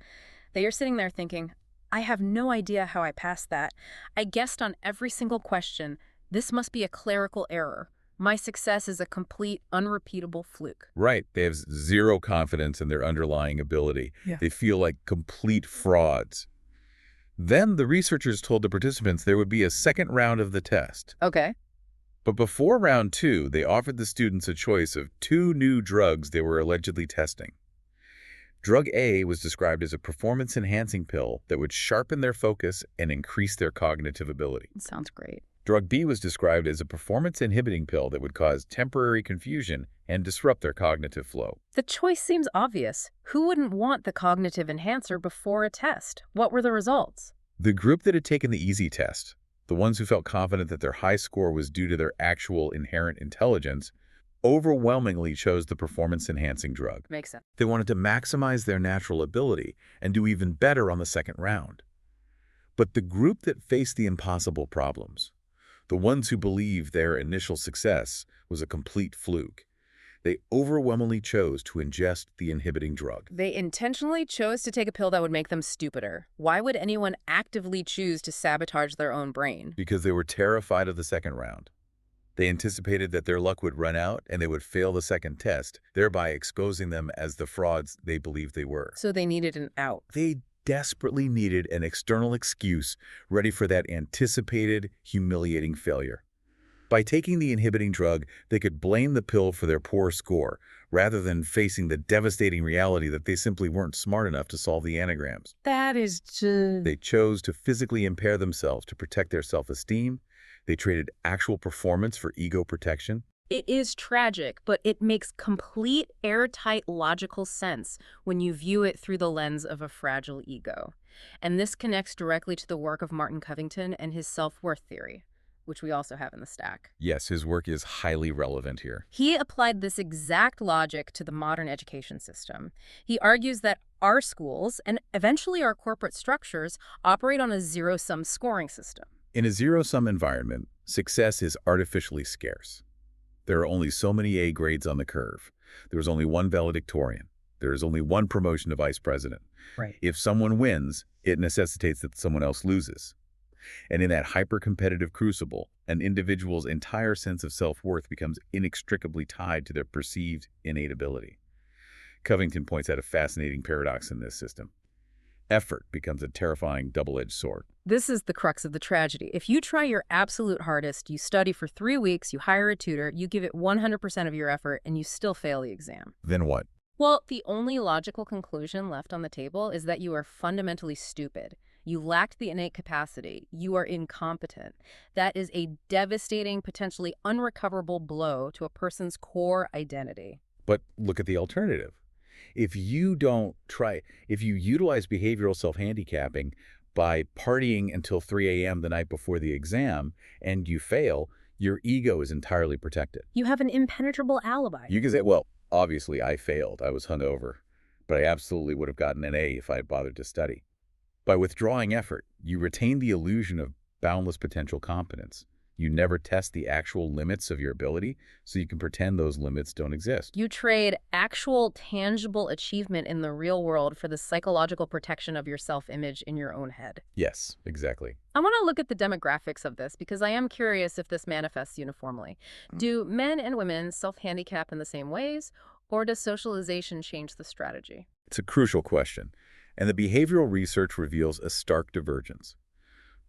They are sitting there thinking, I have no idea how I passed that. I guessed on every single question. This must be a clerical error. My success is a complete, unrepeatable fluke. Right. They have zero confidence in their underlying ability. Yeah. They feel like complete frauds. Then the researchers told the participants there would be a second round of the test. Okay. But before round 2, they offered the students a choice of 2 new drugs they were allegedly testing. Drug A was described as a performance-enhancing pill that would sharpen their focus and increase their cognitive ability. Sounds great. Drug B was described as a performance-inhibiting pill that would cause temporary confusion and disrupt their cognitive flow. The choice seems obvious. Who wouldn't want the cognitive enhancer before a test? What were the results? The group that had taken the easy test, the ones who felt confident that their high score was due to their actual inherent intelligence, overwhelmingly chose the performance-enhancing drug. Makes sense. They wanted to maximize their natural ability and do even better on the second round. But the group that faced the impossible problems, the ones who believed their initial success was a complete fluke, they overwhelmingly chose to ingest the inhibiting drug. They intentionally chose to take a pill that would make them stupider. Why would anyone actively choose to sabotage their own brain? Because they were terrified of the second round. They anticipated that their luck would run out and they would fail the second test, thereby exposing them as the frauds they believed they were. So they needed an out. They desperately needed an external excuse ready for that anticipated, humiliating failure. By taking the inhibiting drug, they could blame the pill for their poor score, rather than facing the devastating reality that they simply weren't smart enough to solve the anagrams. That is just... They chose to physically impair themselves to protect their self-esteem. They traded actual performance for ego protection. It is tragic, but it makes complete, airtight, logical sense when you view it through the lens of a fragile ego. And this connects directly to the work of Martin Covington and his self-worth theory, which we also have in the stack. Yes, his work is highly relevant here. He applied this exact logic to the modern education system. He argues that our schools, and eventually our corporate structures, operate on a zero-sum scoring system. In a zero-sum environment, success is artificially scarce. There are only so many A grades on the curve. There is only one valedictorian. There is only one promotion to vice president. Right. If someone wins, it necessitates that someone else loses. And in that hyper-competitive crucible, an individual's entire sense of self-worth becomes inextricably tied to their perceived innate ability. Covington points out a fascinating paradox in this system. Effort becomes a terrifying double-edged sword. This is the crux of the tragedy. If you try your absolute hardest, you study for 3 weeks, you hire a tutor, you give it 100% of your effort, and you still fail the exam. Then what? Well, the only logical conclusion left on the table is that you are fundamentally stupid. You lacked the innate capacity. You are incompetent. That is a devastating, potentially unrecoverable blow to a person's core identity. But look at the alternative. If you utilize behavioral self-handicapping by partying until 3 a.m. the night before the exam and you fail, your ego is entirely protected. You have an impenetrable alibi. You can say, well, obviously I failed. I was hungover, but I absolutely would have gotten an A if I had bothered to study. By withdrawing effort, you retain the illusion of boundless potential competence. You never test the actual limits of your ability, so you can pretend those limits don't exist. You trade actual, tangible achievement in the real world for the psychological protection of your self-image in your own head. Yes, exactly. I want to look at the demographics of this because I am curious if this manifests uniformly. Do men and women self-handicap in the same ways, or does socialization change the strategy? It's a crucial question, and the behavioral research reveals a stark divergence.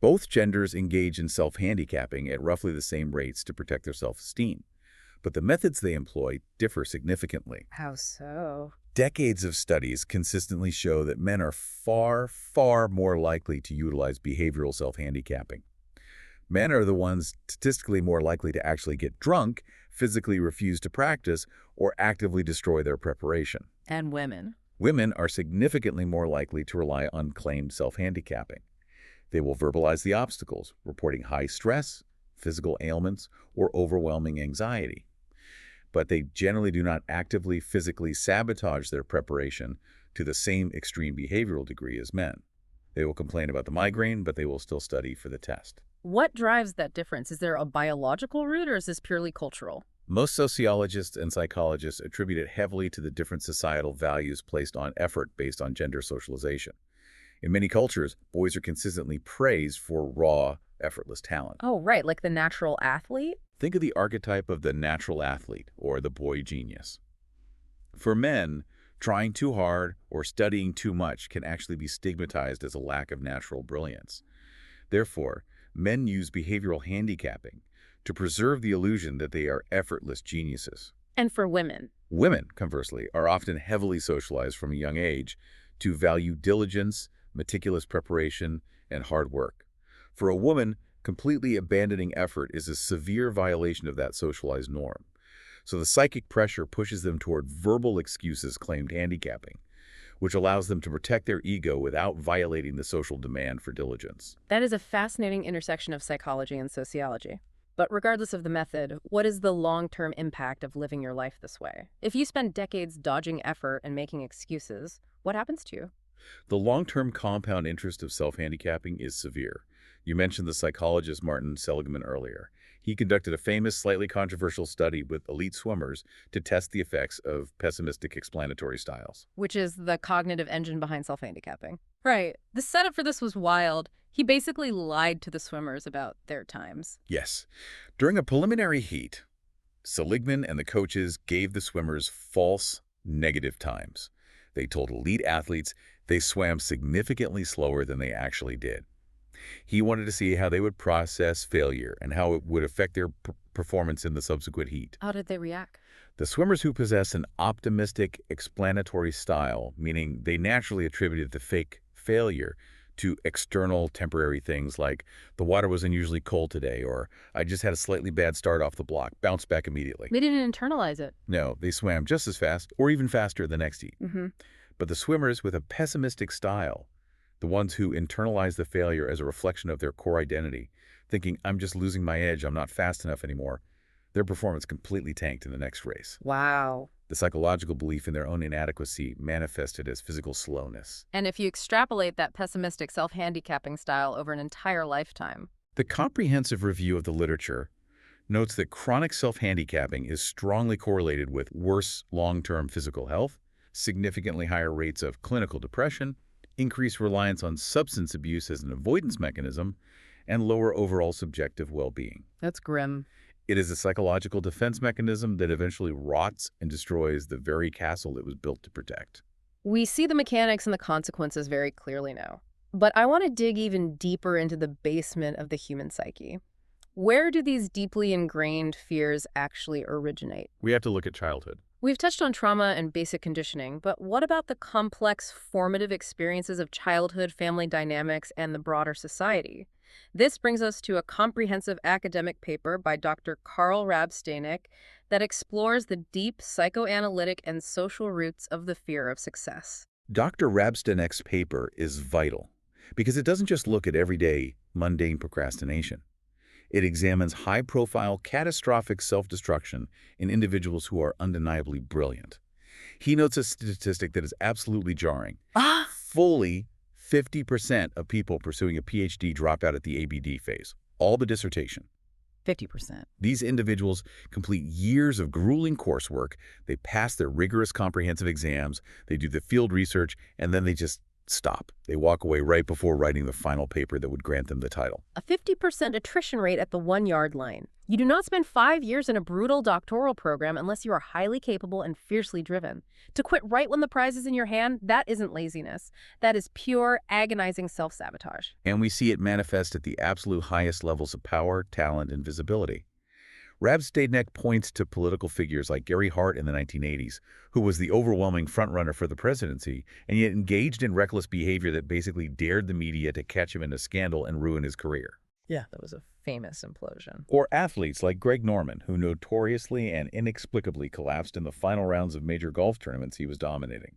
Both genders engage in self-handicapping at roughly the same rates to protect their self-esteem, but the methods they employ differ significantly. How so? Decades of studies consistently show that men are far, far more likely to utilize behavioral self-handicapping. Men are the ones statistically more likely to actually get drunk, physically refuse to practice, or actively destroy their preparation. And women? Women are significantly more likely to rely on claimed self-handicapping. They will verbalize the obstacles, reporting high stress, physical ailments, or overwhelming anxiety. But they generally do not actively physically sabotage their preparation to the same extreme behavioral degree as men. They will complain about the migraine, but they will still study for the test. What drives that difference? Is there a biological root, or is this purely cultural? Most sociologists and psychologists attribute it heavily to the different societal values placed on effort based on gender socialization. In many cultures, boys are consistently praised for raw, effortless talent. Oh, right, like the natural athlete? Think of the archetype of the natural athlete or the boy genius. For men, trying too hard or studying too much can actually be stigmatized as a lack of natural brilliance. Therefore, men use behavioral handicapping to preserve the illusion that they are effortless geniuses. And for women? Women, conversely, are often heavily socialized from a young age to value diligence, meticulous preparation, and hard work. For a woman, completely abandoning effort is a severe violation of that socialized norm. So the psychic pressure pushes them toward verbal excuses claimed handicapping, which allows them to protect their ego without violating the social demand for diligence. That is a fascinating intersection of psychology and sociology. But regardless of the method, what is the long-term impact of living your life this way? If you spend decades dodging effort and making excuses, what happens to you? The long-term compound interest of self-handicapping is severe. You mentioned the psychologist Martin Seligman earlier. He conducted a famous, slightly controversial study with elite swimmers to test the effects of pessimistic explanatory styles. Which is the cognitive engine behind self-handicapping. Right. The setup for this was wild. He basically lied to the swimmers about their times. Yes. During a preliminary heat, Seligman and the coaches gave the swimmers false negative times. They told elite athletes they swam significantly slower than they actually did. He wanted to see how they would process failure and how it would affect their performance in the subsequent heat. How did they react? The swimmers who possess an optimistic explanatory style, meaning they naturally attributed the fake failure to external temporary things like the water was unusually cold today or I just had a slightly bad start off the block, bounced back immediately. They didn't internalize it. No, they swam just as fast or even faster the next heat. Mm-hmm. But the swimmers with a pessimistic style, the ones who internalize the failure as a reflection of their core identity, thinking, I'm just losing my edge, I'm not fast enough anymore, their performance completely tanked in the next race. Wow. The psychological belief in their own inadequacy manifested as physical slowness. And if you extrapolate that pessimistic self-handicapping style over an entire lifetime. The comprehensive review of the literature notes that chronic self-handicapping is strongly correlated with worse long-term physical health, significantly higher rates of clinical depression, increased reliance on substance abuse as an avoidance mechanism, and lower overall subjective well-being. That's grim. It is a psychological defense mechanism that eventually rots and destroys the very castle it was built to protect. We see the mechanics and the consequences very clearly now. But I want to dig even deeper into the basement of the human psyche. Where do these deeply ingrained fears actually originate? We have to look at childhood. We've touched on trauma and basic conditioning, but what about the complex formative experiences of childhood, family dynamics, and the broader society? This brings us to a comprehensive academic paper by Dr. Carl Rabsteinik that explores the deep psychoanalytic and social roots of the fear of success. Dr. Rabsteinik's paper is vital because it doesn't just look at everyday, mundane procrastination. It examines high-profile, catastrophic self-destruction in individuals who are undeniably brilliant. He notes a statistic that is absolutely jarring. Fully 50% of people pursuing a PhD drop out at the ABD phase, all but dissertation. 50%. These individuals complete years of grueling coursework, they pass their rigorous comprehensive exams, they do the field research, and then they just stop. They walk away right before writing the final paper that would grant them the title. A 50% attrition rate at the 1-yard line. You do not spend 5 years in a brutal doctoral program unless you are highly capable and fiercely driven. To quit right when the prize is in your hand, that isn't laziness. That is pure, agonizing self-sabotage. And we see it manifest at the absolute highest levels of power, talent, and visibility. Rabsteinik points to political figures like Gary Hart in the 1980s, who was the overwhelming frontrunner for the presidency, and yet engaged in reckless behavior that basically dared the media to catch him in a scandal and ruin his career. Yeah, that was a famous implosion. Or athletes like Greg Norman, who notoriously and inexplicably collapsed in the final rounds of major golf tournaments he was dominating.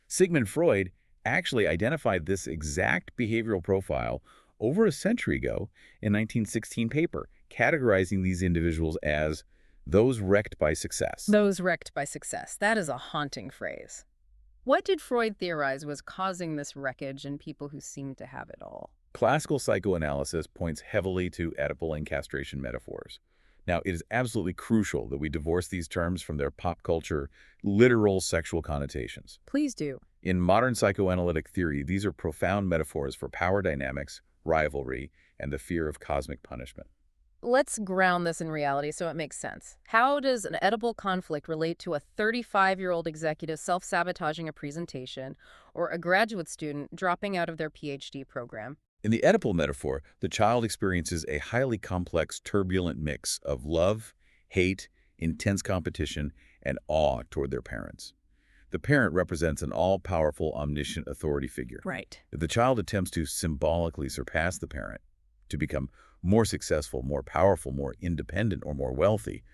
Sigmund Freud actually identified this exact behavioral profile over a century ago in 1916 paper, categorizing these individuals as those wrecked by success. Those wrecked by success. That is a haunting phrase. What did Freud theorize was causing this wreckage in people who seemed to have it all? Classical psychoanalysis points heavily to Oedipal and castration metaphors. Now, it is absolutely crucial that we divorce these terms from their pop culture, literal sexual connotations. Please do. In modern psychoanalytic theory, these are profound metaphors for power dynamics, rivalry, and the fear of cosmic punishment. Let's ground this in reality so it makes sense. How does an Oedipal conflict relate to a 35-year-old executive self-sabotaging a presentation or a graduate student dropping out of their PhD program? In the Oedipal metaphor, the child experiences a highly complex, turbulent mix of love, hate, intense competition, and awe toward their parents. The parent represents an all-powerful, omniscient authority figure. Right. If the child attempts to symbolically surpass the parent, to become more successful, more powerful, more independent, or more wealthy,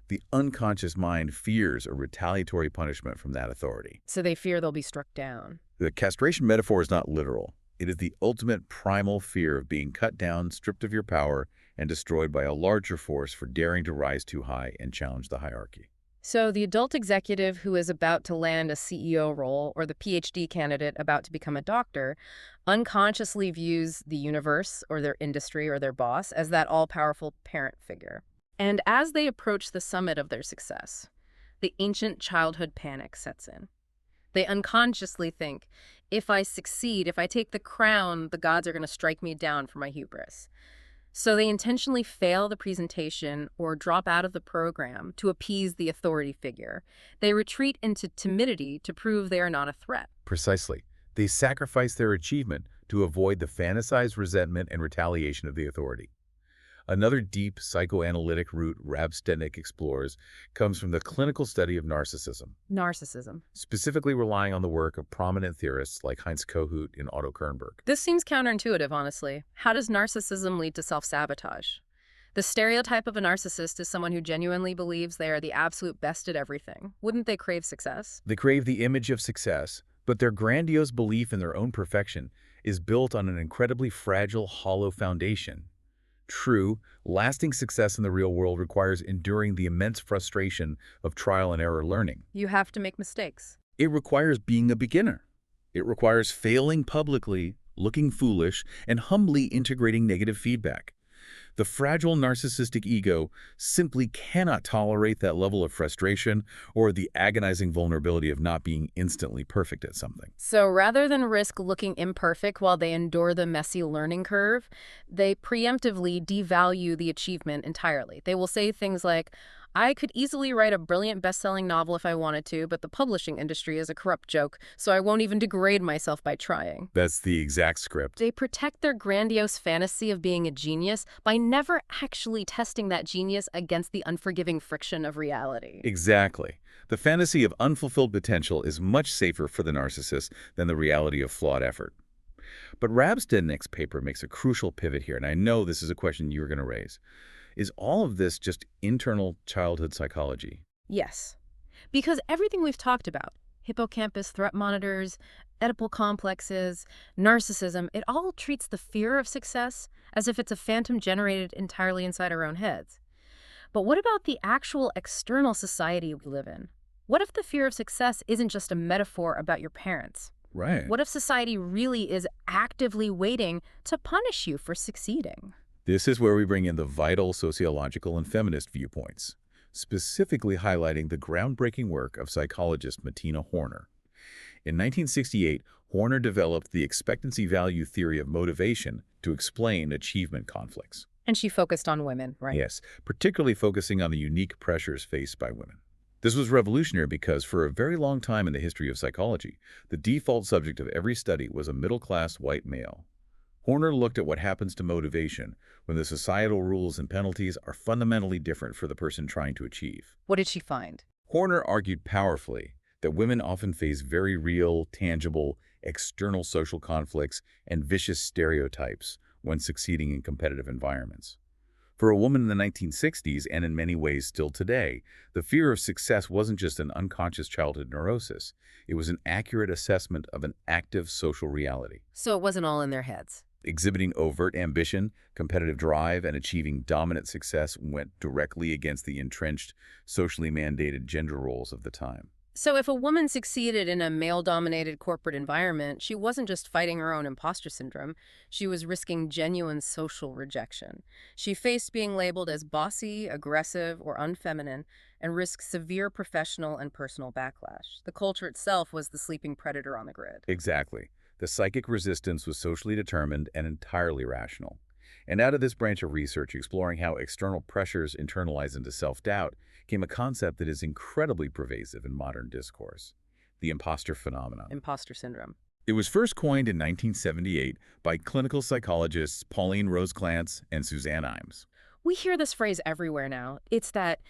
the unconscious mind fears a retaliatory punishment from that authority. So they fear they'll be struck down. The castration metaphor is not literal. It is the ultimate primal fear of being cut down, stripped of your power, and destroyed by a larger force for daring to rise too high and challenge the hierarchy. So the adult executive who is about to land a CEO role or the PhD candidate about to become a doctor unconsciously views the universe or their industry or their boss as that all-powerful parent figure. And as they approach the summit of their success, the ancient childhood panic sets in. They unconsciously think, If I succeed, if I take the crown, the gods are going to strike me down for my hubris. So they intentionally fail the presentation or drop out of the program to appease the authority figure. They retreat into timidity to prove they are not a threat. Precisely. They sacrifice their achievement to avoid the fantasized resentment and retaliation of the authority. Another deep psychoanalytic route Rabstednik explores comes from the clinical study of narcissism, Narcissism. specifically relying on the work of prominent theorists like Heinz Kohut and Otto Kernberg. This seems counterintuitive, honestly. How does narcissism lead to self-sabotage? The stereotype of a narcissist is someone who genuinely believes they are the absolute best at everything. Wouldn't they crave success? They crave the image of success, but their grandiose belief in their own perfection is built on an incredibly fragile, hollow foundation. True, lasting success in the real world requires enduring the immense frustration of trial and error learning. You have to make mistakes. It requires being a beginner. It requires failing publicly, looking foolish, and humbly integrating negative feedback. The fragile narcissistic ego simply cannot tolerate that level of frustration or the agonizing vulnerability of not being instantly perfect at something. So rather than risk looking imperfect while they endure the messy learning curve, they preemptively devalue the achievement entirely. They will say things like, I could easily write a brilliant best-selling novel if I wanted to, but the publishing industry is a corrupt joke, so I won't even degrade myself by trying. That's the exact script. They protect their grandiose fantasy of being a genius by never actually testing that genius against the unforgiving friction of reality. Exactly. The fantasy of unfulfilled potential is much safer for the narcissist than the reality of flawed effort. But Rabstednik's paper makes a crucial pivot here, and I know this is a question you're going to raise. Is all of this just internal childhood psychology? Yes. Because everything we've talked about, hippocampus threat monitors, Oedipal complexes, narcissism, it all treats the fear of success as if it's a phantom generated entirely inside our own heads. But what about the actual external society we live in? What if the fear of success isn't just a metaphor about your parents? Right. What if society really is actively waiting to punish you for succeeding? This is where we bring in the vital sociological and feminist viewpoints, specifically highlighting the groundbreaking work of psychologist Martina Horner. In 1968, Horner developed the expectancy value theory of motivation to explain achievement conflicts. And she focused on women, right? Yes, particularly focusing on the unique pressures faced by women. This was revolutionary because for a very long time in the history of psychology, the default subject of every study was a middle-class white male. Horner looked at what happens to motivation when the societal rules and penalties are fundamentally different for the person trying to achieve. What did she find? Horner argued powerfully that women often face very real, tangible, external social conflicts and vicious stereotypes when succeeding in competitive environments. For a woman in the 1960s, and in many ways still today, the fear of success wasn't just an unconscious childhood neurosis. It was an accurate assessment of an active social reality. So it wasn't all in their heads. Exhibiting overt ambition, competitive drive, and achieving dominant success went directly against the entrenched, socially mandated gender roles of the time. So if a woman succeeded in a male-dominated corporate environment, she wasn't just fighting her own imposter syndrome, she was risking genuine social rejection. She faced being labeled as bossy, aggressive, or unfeminine, and risked severe professional and personal backlash. The culture itself was the sleeping predator on the grid. Exactly. The psychic resistance was socially determined and entirely rational. And out of this branch of research exploring how external pressures internalize into self-doubt came a concept that is incredibly pervasive in modern discourse: the imposter phenomenon. Imposter syndrome. It was first coined in 1978 by clinical psychologists Pauline Rose-Clance and Suzanne Imes. We hear this phrase everywhere now. It's that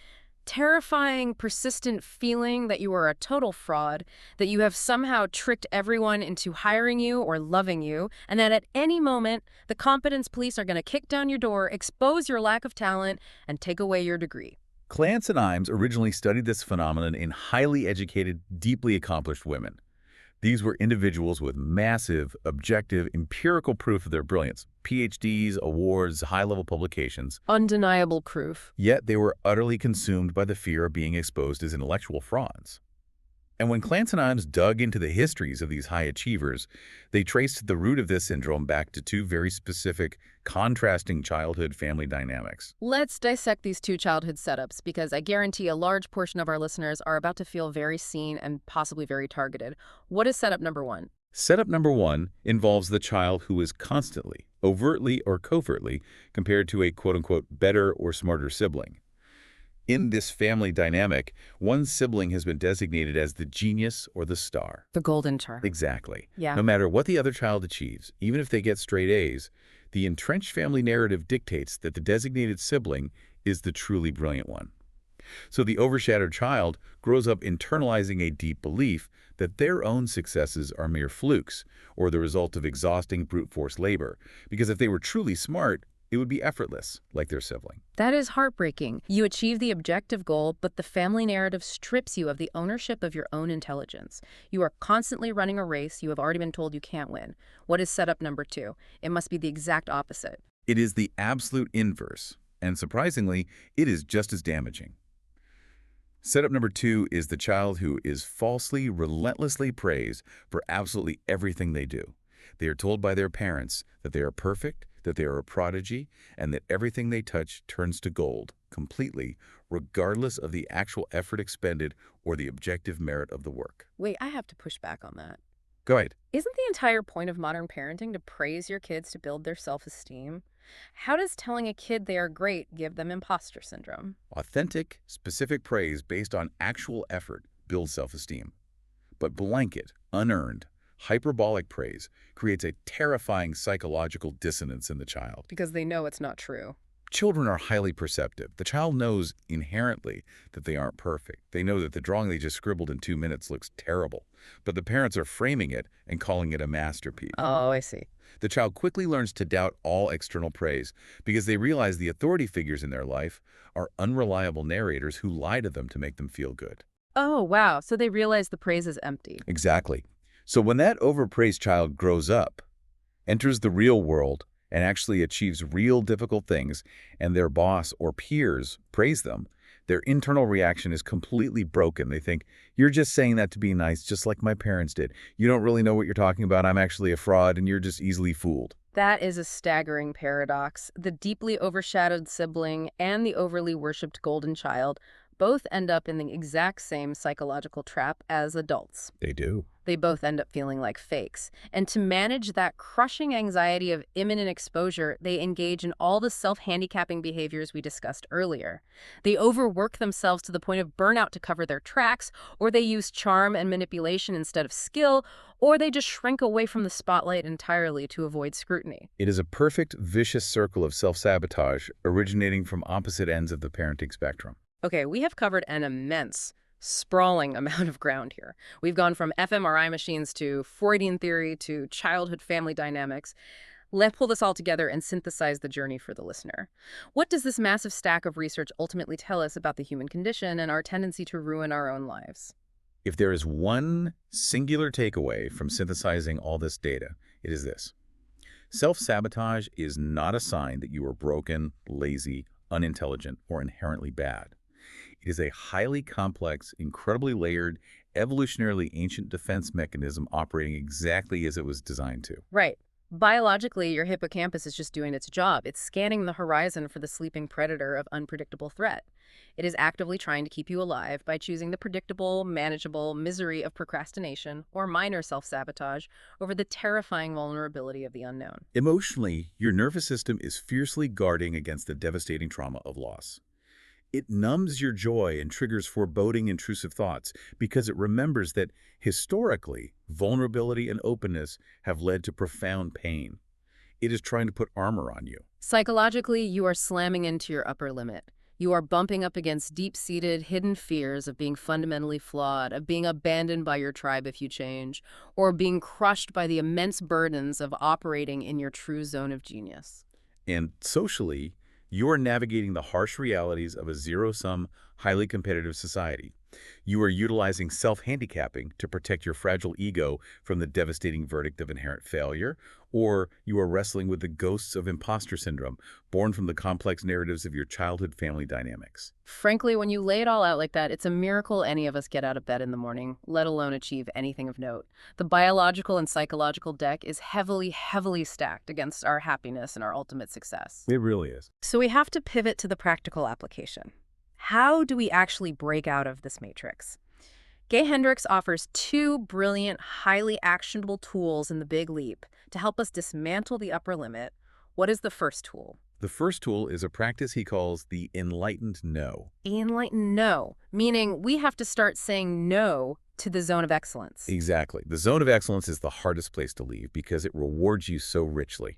terrifying, persistent feeling that you are a total fraud, that you have somehow tricked everyone into hiring you or loving you, and that at any moment, the competence police are going to kick down your door, expose your lack of talent, and take away your degree. Clance and Imes originally studied this phenomenon in highly educated, deeply accomplished women. These were individuals with massive, objective, empirical proof of their brilliance: PhDs, awards, high-level publications. Undeniable proof. Yet they were utterly consumed by the fear of being exposed as intellectual frauds. And when Clance and Imes dug into the histories of these high achievers, they traced the root of this syndrome back to two very specific, contrasting childhood family dynamics. Let's dissect these two childhood setups, because I guarantee a large portion of our listeners are about to feel very seen and possibly very targeted. What is setup number one? Setup number 1 involves the child who is constantly, overtly or covertly, compared to a quote-unquote better or smarter sibling. In this family dynamic, one sibling has been designated as the genius or the star. The golden term. Exactly. Yeah. No matter what the other child achieves, even if they get straight A's, the entrenched family narrative dictates that the designated sibling is the truly brilliant one. So the overshadowed child grows up internalizing a deep belief that their own successes are mere flukes or the result of exhausting brute force labor, because if they were truly smart, it would be effortless, like their sibling. That is heartbreaking. You achieve the objective goal, but the family narrative strips you of the ownership of your own intelligence. You are constantly running a race you have already been told you can't win. What is setup number 2? It must be the exact opposite. It is the absolute inverse, and surprisingly, it is just as damaging. Setup number 2 is the child who is falsely, relentlessly praised for absolutely everything they do. They are told by their parents that they are perfect, that they are a prodigy, and that everything they touch turns to gold, completely, regardless of the actual effort expended or the objective merit of the work. Wait, I have to push back on that. Go ahead. Isn't the entire point of modern parenting to praise your kids to build their self-esteem? How does telling a kid they are great give them imposter syndrome? Authentic, specific praise based on actual effort builds self-esteem. But blanket, unearned, hyperbolic praise creates a terrifying psychological dissonance in the child. Because they know it's not true. Children are highly perceptive. The child knows inherently that they aren't perfect. They know that the drawing they just scribbled in 2 minutes looks terrible, but the parents are framing it and calling it a masterpiece. Oh, I see. The child quickly learns to doubt all external praise because they realize the authority figures in their life are unreliable narrators who lie to them to make them feel good. Oh, wow. So they realize the praise is empty. Exactly. So when that overpraised child grows up, enters the real world, and actually achieves real difficult things, and their boss or peers praise them, their internal reaction is completely broken. They think, you're just saying that to be nice, just like my parents did. You don't really know what you're talking about. I'm actually a fraud, and you're just easily fooled. That is a staggering paradox. The deeply overshadowed sibling and the overly worshipped golden child both end up in the exact same psychological trap as adults. They do. They both end up feeling like fakes. And to manage that crushing anxiety of imminent exposure, they engage in all the self-handicapping behaviors we discussed earlier. They overwork themselves to the point of burnout to cover their tracks, or they use charm and manipulation instead of skill, or they just shrink away from the spotlight entirely to avoid scrutiny. It is a perfect, vicious circle of self-sabotage originating from opposite ends of the parenting spectrum. Okay, we have covered an immense, sprawling amount of ground here. We've gone from fMRI machines to Freudian theory to childhood family dynamics. Let's pull this all together and synthesize the journey for the listener. What does this massive stack of research ultimately tell us about the human condition and our tendency to ruin our own lives? If there is one singular takeaway from synthesizing all this data, it is this. Self-sabotage is not a sign that you are broken, lazy, unintelligent, or inherently bad. It is a highly complex, incredibly layered, evolutionarily ancient defense mechanism operating exactly as it was designed to. Right. Biologically, your hippocampus is just doing its job. It's scanning the horizon for the sleeping predator of unpredictable threat. It is actively trying to keep you alive by choosing the predictable, manageable misery of procrastination or minor self-sabotage over the terrifying vulnerability of the unknown. Emotionally, your nervous system is fiercely guarding against the devastating trauma of loss. It numbs your joy and triggers foreboding, intrusive thoughts because it remembers that, historically, vulnerability and openness have led to profound pain. It is trying to put armor on you. Psychologically, you are slamming into your upper limit. You are bumping up against deep-seated, hidden fears of being fundamentally flawed, of being abandoned by your tribe if you change, or being crushed by the immense burdens of operating in your true zone of genius. And socially, you are navigating the harsh realities of a zero-sum, highly competitive society. You are utilizing self-handicapping to protect your fragile ego from the devastating verdict of inherent failure, or you are wrestling with the ghosts of imposter syndrome, born from the complex narratives of your childhood family dynamics. Frankly, when you lay it all out like that, it's a miracle any of us get out of bed in the morning, let alone achieve anything of note. The biological and psychological deck is heavily, heavily stacked against our happiness and our ultimate success. It really is. So we have to pivot to the practical application. How do we actually break out of this matrix? Gay Hendricks offers two brilliant, highly actionable tools in the Big Leap to help us dismantle the upper limit. What is the first tool? The first tool is a practice he calls the enlightened no. Enlighten no, meaning we have to start saying no to the zone of excellence. Exactly. The zone of excellence is the hardest place to leave because it rewards you so richly.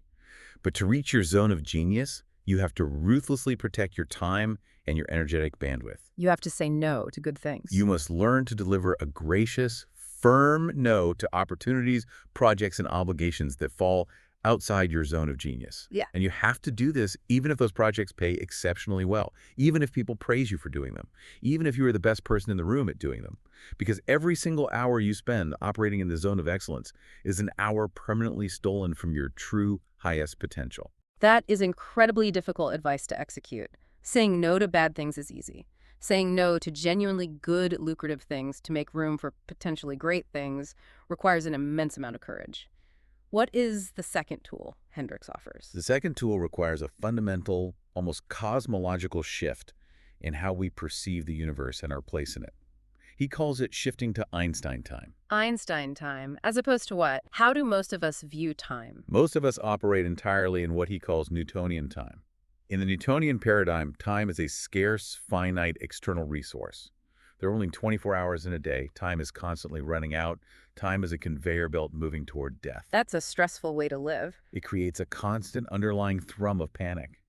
But to reach your zone of genius, you have to ruthlessly protect your time and your energetic bandwidth. You have to say no to good things. You must learn to deliver a gracious, firm no to opportunities, projects, and obligations that fall outside your zone of genius. Yeah. And you have to do this even if those projects pay exceptionally well, even if people praise you for doing them, even if you are the best person in the room at doing them. Because every single hour you spend operating in the zone of excellence is an hour permanently stolen from your true highest potential. That is incredibly difficult advice to execute. Saying no to bad things is easy. Saying no to genuinely good, lucrative things to make room for potentially great things requires an immense amount of courage. What is the second tool Hendricks offers? The second tool requires a fundamental, almost cosmological shift in how we perceive the universe and our place in it. He calls it shifting to Einstein time. Einstein time, as opposed to what? How do most of us view time? Most of us operate entirely in what he calls Newtonian time. In the Newtonian paradigm, time is a scarce, finite external resource. There are only 24 hours in a day. Time is constantly running out. Time is a conveyor belt moving toward death. That's a stressful way to live. It creates a constant underlying thrum of panic.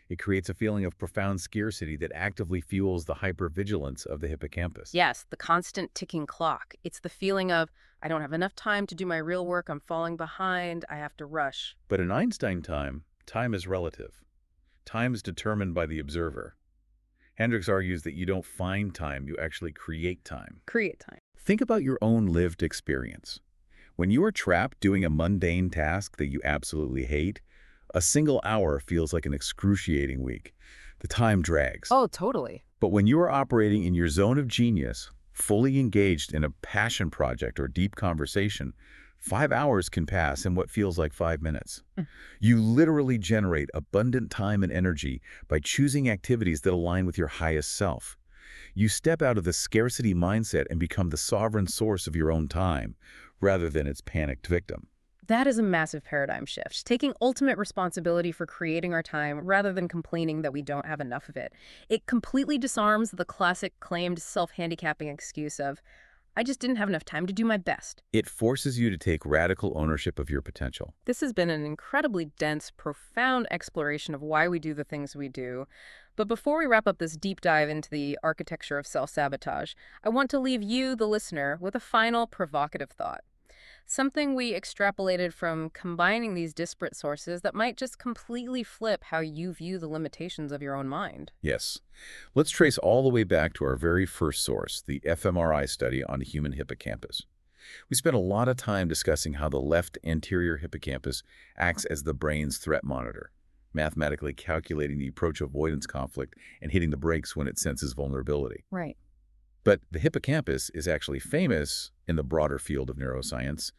It creates a feeling of profound scarcity that actively fuels the hypervigilance of the hippocampus. Yes, the constant ticking clock. It's the feeling of, I don't have enough time to do my real work, I'm falling behind, I have to rush. But in Einstein time, time is relative. Time is determined by the observer. Hendricks argues that you don't find time, you actually create time. Create time. Think about your own lived experience. When you are trapped doing a mundane task that you absolutely hate, a single hour feels like an excruciating week. The time drags. Oh, totally. But when you are operating in your zone of genius, fully engaged in a passion project or deep conversation, 5 hours can pass in what feels like 5 minutes. You literally generate abundant time and energy by choosing activities that align with your highest self. You step out of the scarcity mindset and become the sovereign source of your own time, rather than its panicked victim. That is a massive paradigm shift, taking ultimate responsibility for creating our time rather than complaining that we don't have enough of it. It completely disarms the classic claimed self-handicapping excuse of, I just didn't have enough time to do my best. It forces you to take radical ownership of your potential. This has been an incredibly dense, profound exploration of why we do the things we do. But before we wrap up this deep dive into the architecture of self-sabotage, I want to leave you, the listener, with a final provocative thought. Something we extrapolated from combining these disparate sources that might just completely flip how you view the limitations of your own mind. Yes. Let's trace all the way back to our very first source, the fMRI study on the human hippocampus. We spent a lot of time discussing how the left anterior hippocampus acts as the brain's threat monitor, mathematically calculating the approach avoidance conflict and hitting the brakes when it senses vulnerability. Right. But the hippocampus is actually famous in the broader field of neuroscience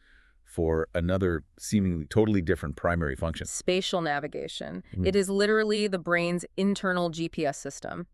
for another seemingly totally different primary function. Spatial navigation. It is literally the brain's internal GPS system.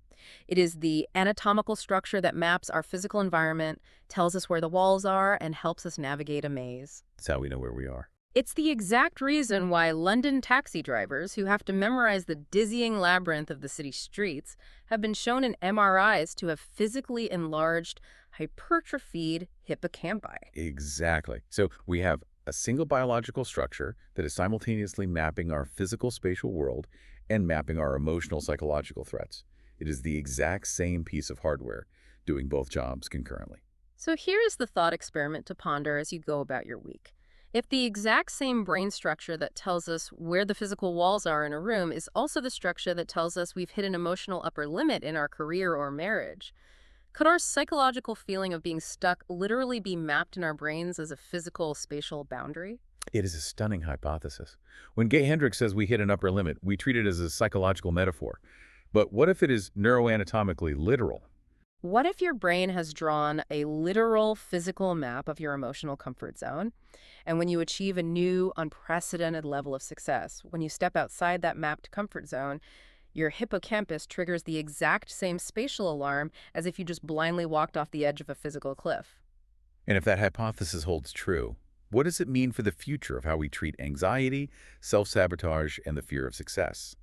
It is the anatomical structure that maps our physical environment, tells us where the walls are, and helps us navigate a maze. That's how we know where we are. It's the exact reason why London taxi drivers who have to memorize the dizzying labyrinth of the city streets have been shown in MRIs to have physically enlarged, hypertrophied hippocampi. Exactly. So we have a single biological structure that is simultaneously mapping our physical spatial world and mapping our emotional psychological threats. It is the exact same piece of hardware doing both jobs concurrently. So here is the thought experiment to ponder as you go about your week. If the exact same brain structure that tells us where the physical walls are in a room is also the structure that tells us we've hit an emotional upper limit in our career or marriage, could our psychological feeling of being stuck literally be mapped in our brains as a physical spatial boundary? It is a stunning hypothesis. When Gay Hendricks says we hit an upper limit, we treat it as a psychological metaphor. But what if it is neuroanatomically literal? What if your brain has drawn a literal physical map of your emotional comfort zone? And when you achieve a new, unprecedented level of success, when you step outside that mapped comfort zone, Your hippocampus triggers the exact same spatial alarm as if you just blindly walked off the edge of a physical cliff. And if that hypothesis holds true, what does it mean for the future of how we treat anxiety, self-sabotage, and the fear of success?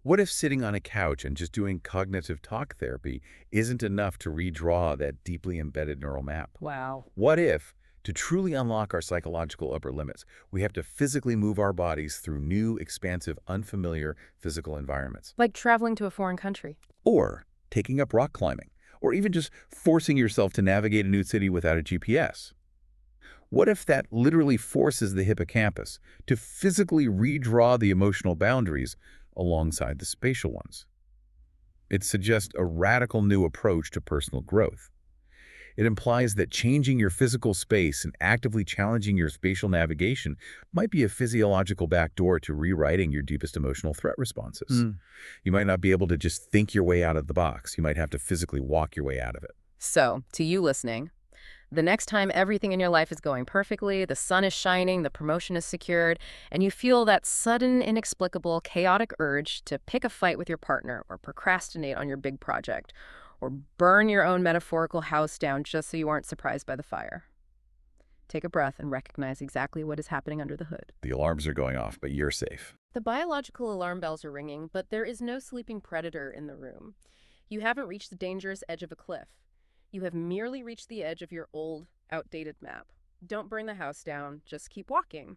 What if sitting on a couch and just doing cognitive talk therapy isn't enough to redraw that deeply embedded neural map? Wow. What if, to truly unlock our psychological upper limits, we have to physically move our bodies through new, expansive, unfamiliar physical environments? Like traveling to a foreign country. Or taking up rock climbing, or even just forcing yourself to navigate a new city without a GPS? What if that literally forces the hippocampus to physically redraw the emotional boundaries alongside the spatial ones? It suggests a radical new approach to personal growth. It implies that changing your physical space and actively challenging your spatial navigation might be a physiological backdoor to rewriting your deepest emotional threat responses. You might not be able to just think your way out of the box. You might have to physically walk your way out of it. So, to you listening, the next time everything in your life is going perfectly, the sun is shining, the promotion is secured, and you feel that sudden, inexplicable, chaotic urge to pick a fight with your partner or procrastinate on your big project or burn your own metaphorical house down just so you aren't surprised by the fire. Take a breath and recognize exactly what is happening under the hood. The alarms are going off, but you're safe. The biological alarm bells are ringing, but there is no sleeping predator in the room. You haven't reached the dangerous edge of a cliff. You have merely reached the edge of your old, outdated map. Don't burn the house down, just keep walking.